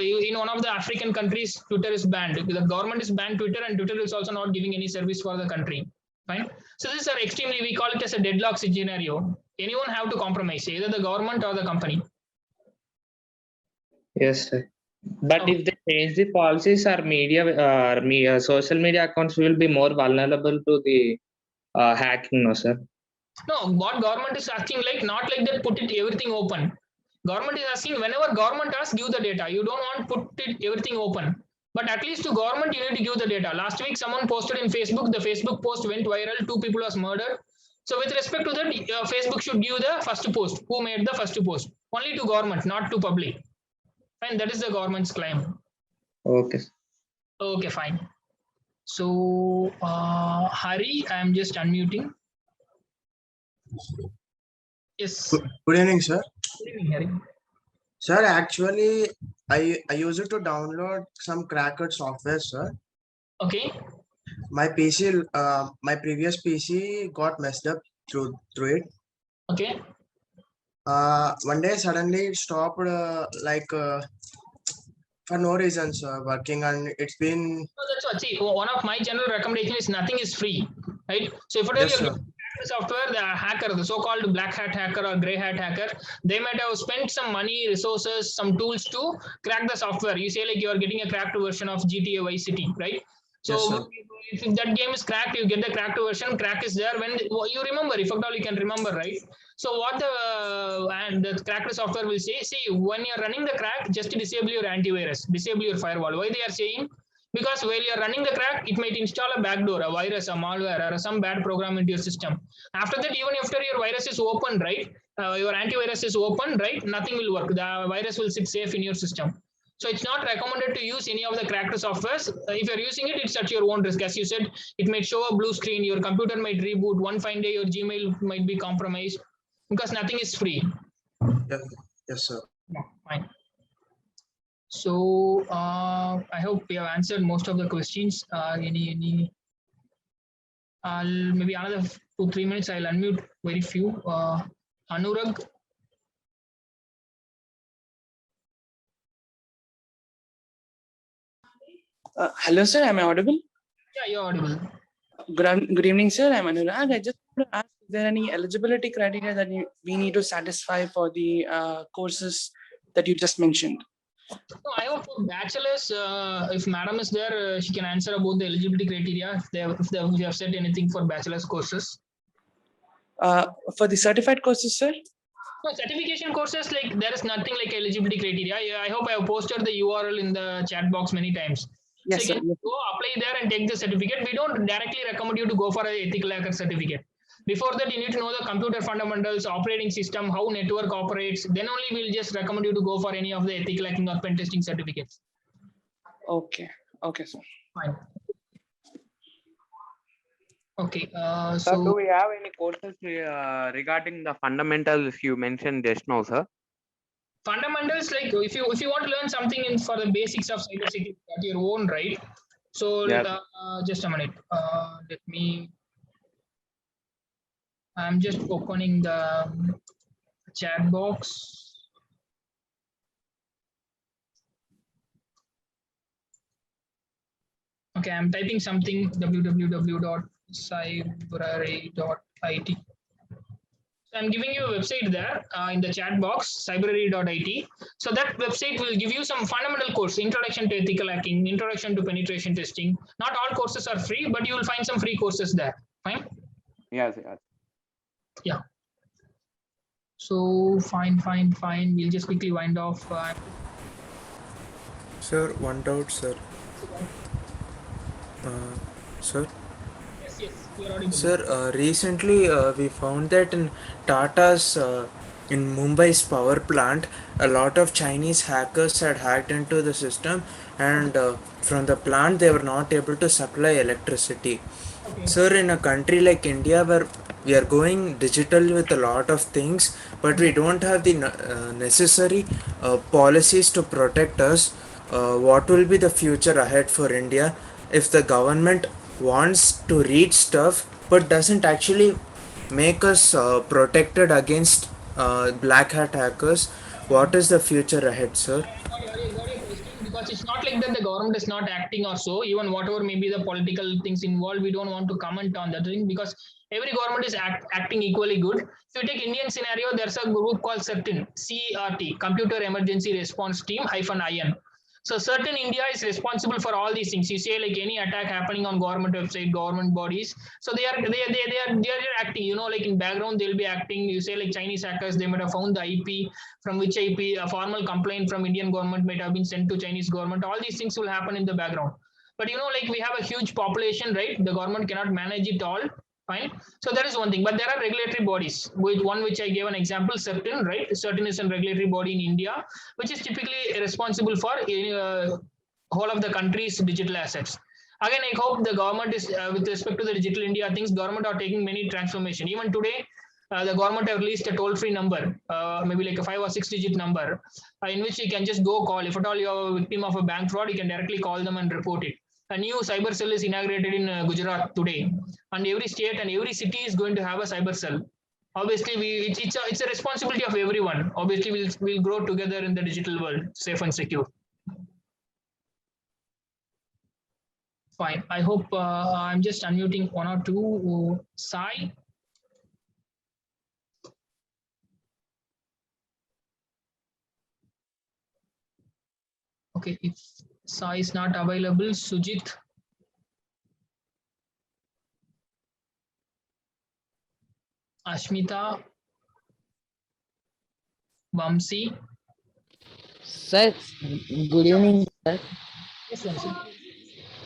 in one of the African countries, Twitter is banned. The government is banned Twitter and Twitter is also not giving any service for the country. Fine. So this is extremely, we call it as a deadlock scenario. Anyone have to compromise, either the government or the company. Yes, sir. But if they change the policies, our social media accounts will be more vulnerable to the hacking, no, sir? No, what government is asking, like not like that, put it everything open. Government is asking, whenever government asks, give the data. You don't want to put it everything open. But at least to government, you need to give the data. Last week, someone posted in Facebook, the Facebook post went viral, 2 people was murdered. So with respect to that, Facebook should give the first post. Who made the first post? Only to government, not to public. And that is the government's claim. Okay. Okay, fine. So, Hari, I'm just unmuting. Yes. Good evening, sir. Good evening, Hari. Sir, actually, I used it to download some cracked software, sir. Okay. My PC, my previous PC got messed up through it. Okay. One day suddenly it stopped, for no reason, sir, working, and it's been. No, that's what. See, one of my general recommendation is nothing is free, right? So if Yes, you sir. the software, the hacker, the so-called black hat hacker or gray hat hacker, they might have spent some money, resources, some tools to crack the software. You say like you are getting a cracked version of GTA Vice City, right? So Yes, sir. if that game is cracked, you get the cracked version. Crack is there when you remember. If at all you can remember, right? So what the cracked software will say? See, when you're running the crack, just disable your antivirus, disable your firewall. Why they are saying? Because while you're running the crack, it might install a backdoor, a virus, a malware, or some bad program into your system. After that, even after your virus is open, right? Your antivirus is open, right? Nothing will work. The virus will sit safe in your system. So it's not recommended to use any of the cracked softwares. If you're using it, it's at your own risk. As you said, it might show a blue screen. Your computer might reboot. One fine day, your Gmail might be compromised because nothing is free. Yes, sir. Yeah, fine. So I hope we have answered most of the questions. Any maybe another 2-3 minutes. I'll unmute very few. Anurag. Hello, sir. Am I audible? Yeah, you're audible. Good evening, sir. I'm Anurag. I just want to ask, is there any eligibility criteria that we need to satisfy for the courses that you just mentioned? No, I hope for bachelors, if madam is there, she can answer about the eligibility criteria if they have said anything for bachelor's courses. For the certified courses, sir? No, certification courses, like there is nothing like eligibility criteria. Yeah, I hope I have posted the URL in the chat box many times. Yes, so sir. you can go apply there and take the certificate. We don't directly recommend you to go for an ethical hacker certificate. Before that, you need to know the computer fundamentals, operating system, how network operates. Then only we'll just recommend you to go for any of the ethical hacking or pen testing certificates. Okay. Okay, sir. Fine. Okay. Sir, do So we have any courses regarding the fundamentals you mentioned just now, sir? fundamentals, like if you want to learn something in for the basics of cybersecurity at your own, right? So Yes. just a minute. Let me. I'm just opening the chat box. Okay, I'm typing something www.cybrary.it. So I'm giving you a website there in the chat box, cybrary.it. So that website will give you some fundamental course, introduction to ethical hacking, introduction to penetration testing. Not all courses are free, but you will find some free courses there. Fine. Yes, yes. Yeah. So fine. We'll just quickly wind off. Sir, one doubt, sir. Sir? Yes, you're audible. Sir, recently we found that in Tata's, in Mumbai's power plant, a lot of Chinese hackers had hacked into the system, and from the plant they were not able to supply electricity. Okay. Sir, in a country like India where we are going digital with a lot of things, but we don't have the necessary policies to protect us, what will be the future ahead for India if the government wants to read stuff but doesn't actually make us protected against black hat hackers? What is the future ahead, sir? Got your question, because it's not like that the government is not acting or so. Even whatever may be the political things involved, we don't want to comment on that thing because every government is acting equally good. If you take Indian scenario, there's a group called CERTIN, CERT, Computer Emergency Response Team -IN. So certain India is responsible for all these things. You say like any attack happening on government website, government bodies. So they are acting, you know, like in background, they'll be acting. You say like Chinese hackers, they might have found the IP, from which IP, a formal complaint from Indian government might have been sent to Chinese government. All these things will happen in the background. But you know, like we have a huge population, right? The government cannot manage it all. Fine. So that is one thing. But there are regulatory bodies, which I gave an example, CERTIN, right? CERTIN is a regulatory body in India, which is typically responsible for whole of the country's digital assets. Again, I hope the government is, with respect to the digital India things, government are taking many transformation. Even today, the government have released a toll-free number, maybe like a 5 or 6 digit number, in which you can just go call. If at all you are a victim of a bank fraud, you can directly call them and report it. A new cyber cell is inaugurated in Gujarat today, and every state and every city is going to have a cyber cell. Obviously, it's a responsibility of everyone. Obviously, we'll grow together in the digital world, safe and secure. Fine. I hope I'm just unmuting one or two. Sai. Okay, if Sai is not available, Sujit. Ashmita. Vamsi. Sir, good evening, sir. Yes, Vamsi.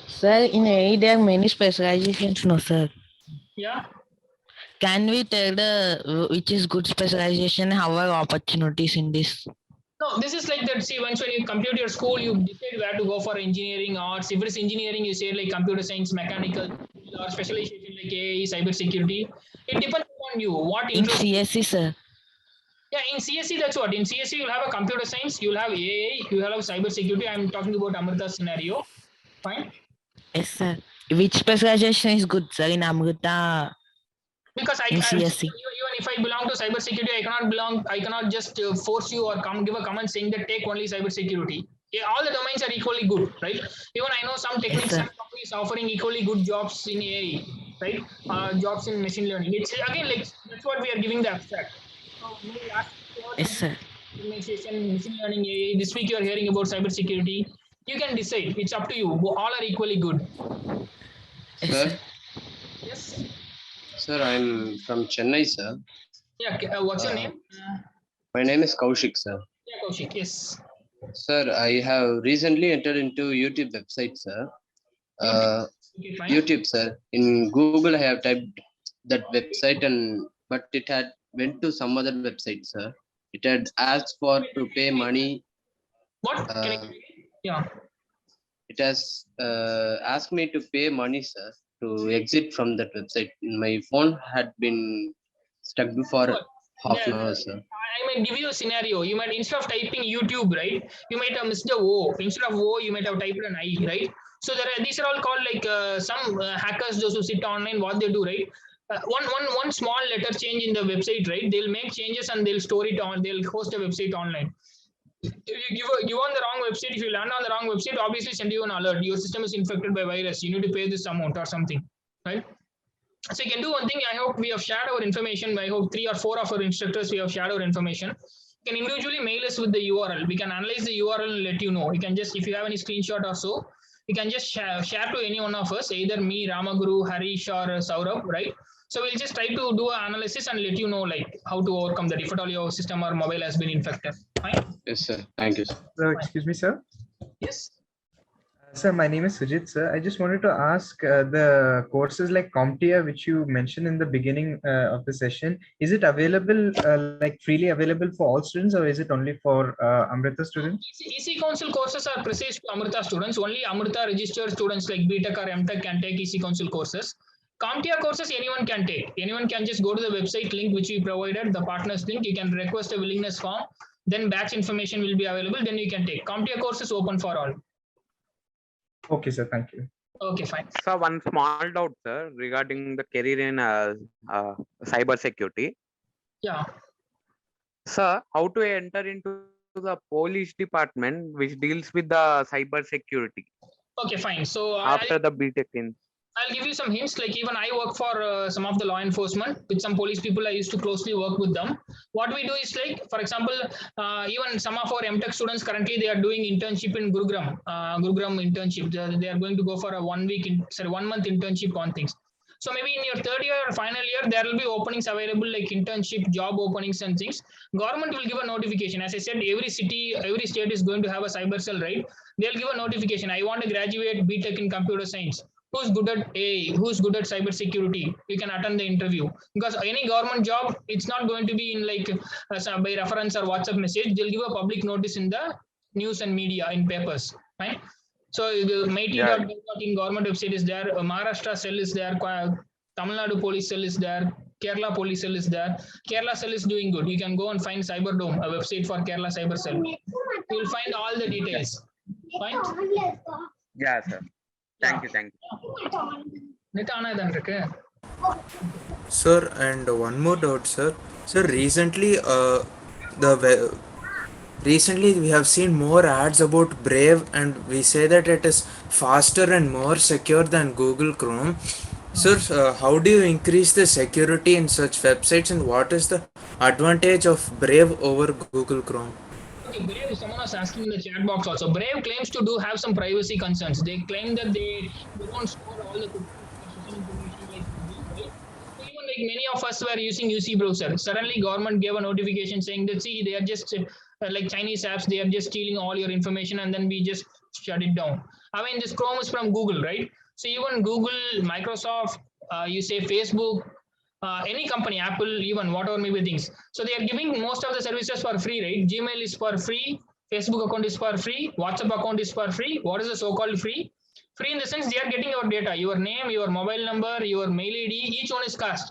Sir, in AI there are many specializations, no, sir. Yeah. Can we tell the which is good specialization? How are opportunities in this? No, this is like that. See, once when you complete your school, you decide where to go for engineering, arts. If it's engineering, you say like computer science, mechanical, or specialization like AI, cyber security. It depends on you. What In interest? CSC, sir. Yeah, in CSE, that's what. In CSE, you'll have a computer science, you'll have AI, you'll have cyber security. I'm talking about Amrita scenario. Fine. Yes, sir. Which specialization is good, sir, in Amrita? Because In CSE. even if I belong to cyber security, I cannot just force you or give a comment saying that take only cyber security. Yeah, all the domains are equally good, right? Even I know some techniques, sir. some companies offering equally good jobs in AI, right? Jobs in machine learning. It's again like that's what we are giving the abstract. So maybe last Yes, sir. organization, machine learning, AI. This week you are hearing about cyber security. You can decide. It's up to you. All are equally good. Yes, Sir, sir. Yes. sir, I'm from Chennai, sir. Yeah. What's your Uh, name? My name is Kaushik, sir. Yeah, Kaushik. Yes. Sir, I have recently entered into YouTube website, sir. Okay, fine. YouTube, sir. In Google, I have typed that website, but it had went to some other website, sir. It had asked for to pay money. What? Yeah. It has asked me to pay money, sir, to exit from that website. My phone had been stuck for half an hour, sir. I might give you a scenario. You might, instead of typing YouTube, right, you might have missed the O. Instead of O, you might have typed an I, right? So these are all called like some hackers, those who sit online, what they do, right? One small letter change in the website, right? They'll make changes and they'll store it on, they'll host a website online. If you on the wrong website, if you land on the wrong website, obviously send you an alert. Your system is infected by virus. You need to pay this amount or something, right? So you can do one thing. I hope we have shared our information. I hope 3 or 4 of our instructors, we have shared our information. You can individually mail us with the URL. We can analyze the URL and let you know. You can just, if you have any screenshot or so, you can just share to any one of us, either me, Ramaguru, Harish, or Saurabh, right? So we'll just try to do an analysis and let you know like how to overcome that if at all your system or mobile has been infected. Fine? Yes, sir. Thank you, sir. Excuse me, sir. Yes. Sir, my name is Sujit, sir. I just wanted to ask the courses like CompTIA, which you mentioned in the beginning of the session, is it available, like freely available for all students, or is it only for Amrita students? EC Council courses are precise to Amrita students. Only Amrita registered students like BTech or MTech can take EC Council courses. CompTIA courses anyone can take. Anyone can just go to the website link which we provided, the partners link. You can request a willingness form. Then batch information will be available. Then you can take. CompTIA course is open for all. Okay, sir. Thank you. Okay, fine. So one small doubt, sir, regarding the career in cyber security. Yeah. Sir, how to enter into the police department which deals with the cyber security? Okay, fine. So after the BTech in. I'll give you some hints. Like even I work for some of the law enforcement with some police people. I used to closely work with them. What we do is like, for example, even some of our MTech students currently they are doing internship in Gurugram. Gurugram internship. They are going to go for a 1 month internship on things. So maybe in your third year or final year, there will be openings available like internship, job openings and things. Government will give a notification. As I said, every city, every state is going to have a cyber cell, right? They'll give a notification. I want to graduate BTech in computer science. Who's good at AI, who's good at cyber security, you can attend the interview. Because any government job, it's not going to be in like by reference or WhatsApp message. They'll give a public notice in the news and media in papers, right? So the MIT.gov.in government website is there, Maharashtra cell is there, Tamil Nadu police cell is there, Kerala police cell is there. Kerala cell is doing good. You can go and find Cyberdome, a website for Kerala cyber cell. You will find all the details. Fine? Yeah, sir. Thank you. Sir, and one more doubt, sir. Sir, recently, recently we have seen more ads about Brave, and we say that it is faster and more secure than Google Chrome. Sir, how do you increase the security in such websites, and what is the advantage of Brave over Google Chrome? Okay, Brave, someone was asking in the chat box also. Brave claims to have some privacy concerns. They claim that they don't store all the information like Google, right? So even like many of us were using UC browser. Suddenly, government gave a notification saying that see, they are just like Chinese apps. They are just stealing all your information, and then we just shut it down. I mean, this Chrome is from Google, right? So even Google, Microsoft, you say Facebook. Any company, Apple, even whatever maybe things. So they are giving most of the services for free, right? Gmail is for free, Facebook account is for free, WhatsApp account is for free. What is the so-called free? Free in the sense they are getting your data, your name, your mobile number, your mail ID, each one is cost.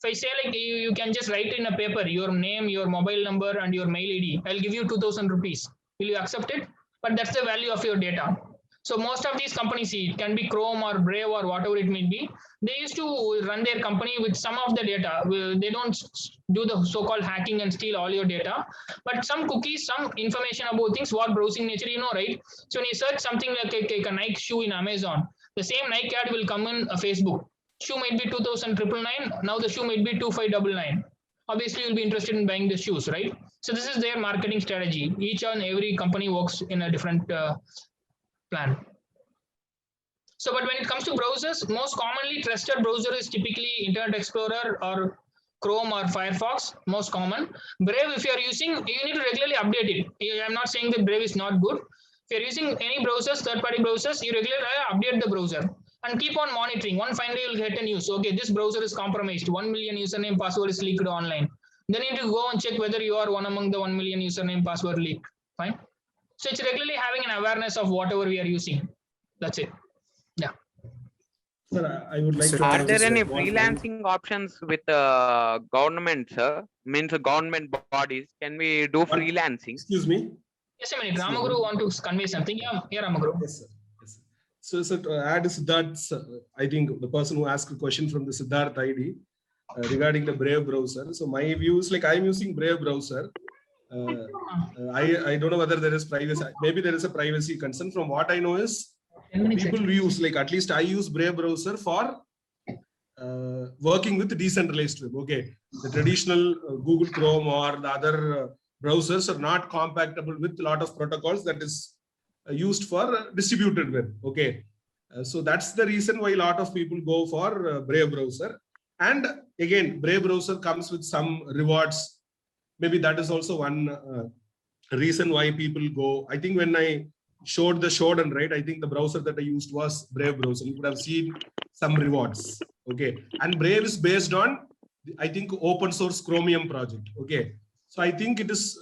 If I say like you can just write in a paper, your name, your mobile number and your mail ID, I'll give you 2000 rupees. Will you accept it? But that's the value of your data. So most of these companies, it can be Chrome or Brave or whatever it may be, they used to run their company with some of the data. They don't do the so-called hacking and steal all your data, but some cookies, some information about things, what browsing nature, you know, right? So when you search something like a Nike shoe in Amazon, the same Nike ad will come in Facebook. Shoe might be 2,999. Now the shoe might be 2,599. Obviously, you'll be interested in buying the shoes, right? So this is their marketing strategy. Each and every company works in a different plan. So, but when it comes to browsers, most commonly trusted browser is typically Internet Explorer or Chrome or Firefox, most common. Brave, if you are using, you need to regularly update it. I'm not saying that Brave is not good. If you're using any browsers, third-party browsers, you regularly update the browser and keep on monitoring. One fine day you'll get a news. Okay, this browser is compromised. 1 million username password is leaked online. Then you need to go and check whether you are one among the 1 million username password leak. Fine. So it's regularly having an awareness of whatever we are using. That's it. Yeah. Sir, I would like to. Are there any freelancing options with government, sir? Means government bodies? Can we do freelancing? Excuse me. Yes, a minute. Ramaguru want to convey something. Yeah, Ramaguru. Yes, sir. Yes, sir. So, to add Siddharth, I think the person who asked a question from the Siddharth ID regarding the Brave browser. So my view is like I'm using Brave browser. I don't know whether there is privacy. Maybe there is a privacy concern. From what I know is people use, like at least I use Brave browser for working with decentralized web. Okay, the traditional Google Chrome or the other browsers are not compatible with a lot of protocols that is used for distributed web. Okay, so that's the reason why a lot of people go for Brave browser. And again, Brave browser comes with some rewards. Maybe that is also one reason why people go. I think when I showed the Shodan, right, I think the browser that I used was Brave browser. You could have seen some rewards. Okay, and Brave is based on, I think, open source Chromium project. Okay, so I think it is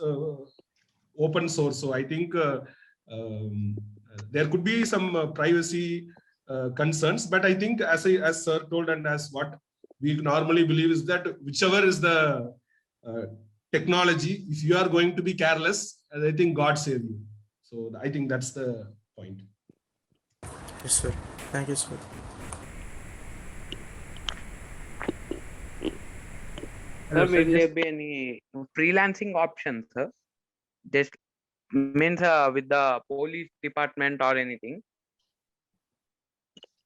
open source. So I think there could be some privacy concerns, but I think as Sir told and as what we normally believe is that whichever is the technology, if you are going to be careless, I think God save you. So I think that's the point. Yes, sir. Thank you, sir. Sir, will there be any freelancing options, sir? Just means with the police department or anything?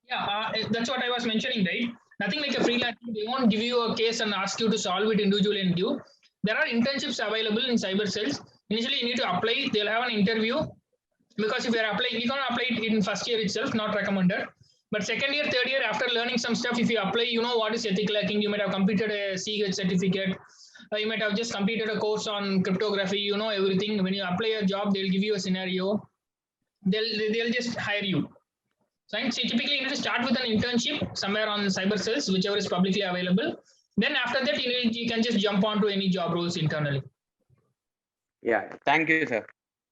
Yeah, that's what I was mentioning, right? Nothing like a freelancing. They won't give you a case and ask you to solve it individually and give. There are internships available in cyber cells. Initially, you need to apply. They'll have an interview, because if you are applying, you can't apply it in first year itself, not recommended. But second year, third year, after learning some stuff, if you apply, you know what is ethical hacking. You might have completed a CH certificate. You might have just completed a course on cryptography. You know everything. When you apply a job, they'll give you a scenario. They'll just hire you. So typically, you need to start with an internship somewhere on cyber cells, whichever is publicly available. Then after that, you can just jump onto any job roles internally. Yeah, thank you, sir.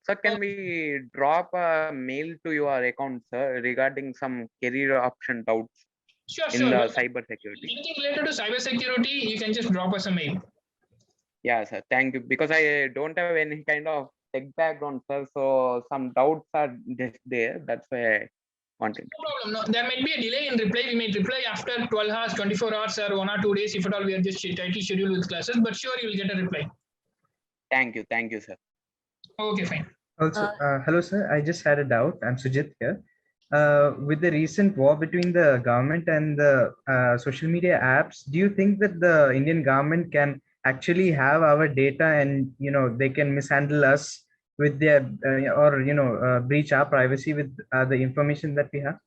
Sir, can we drop a mail to your account, sir, regarding some career option doubts in the cyber security? Anything related to cyber security, you can just drop us a mail. Yeah, sir. Thank you. Because I don't have any kind of tech background, sir. So some doubts are just there. That's why I wanted. No problem. No, there might be a delay in reply. We may reply after 12 hours, 24 hours, or 1 or 2 days. If at all, we are just tightly scheduled with classes. But sure, you will get a reply. Thank you, sir. Okay, fine. Also, hello, sir. I just had a doubt. I'm Sujit here. With the recent war between the government and the social media apps, do you think that the Indian government can actually have our data and they can mishandle us with their or breach our privacy with the information that we have?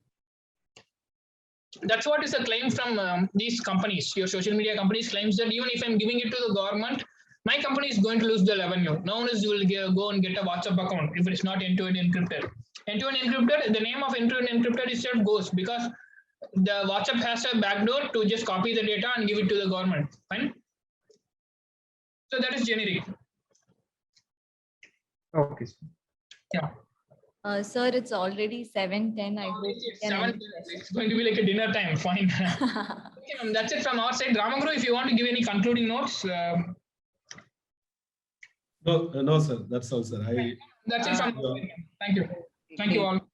That's what is a claim from these companies. Your social media companies claims that even if I'm giving it to the government, my company is going to lose the revenue. No one is will go and get a WhatsApp account if it's not end-to-end encrypted. End-to-end encrypted, the name of end-to-end encrypted itself goes because the WhatsApp has a backdoor to just copy the data and give it to the government. Fine. So that is generic. Okay. Yeah. Sir, it's already 7:10. I hope It's we can 7. end the session. It's going to be like a dinner time. Fine. Okay, ma'am, that's it from our side. Ramaguru, if you want to give any concluding notes. No, sir. That's all, sir. That's it from our side. Thank you. Thank you all.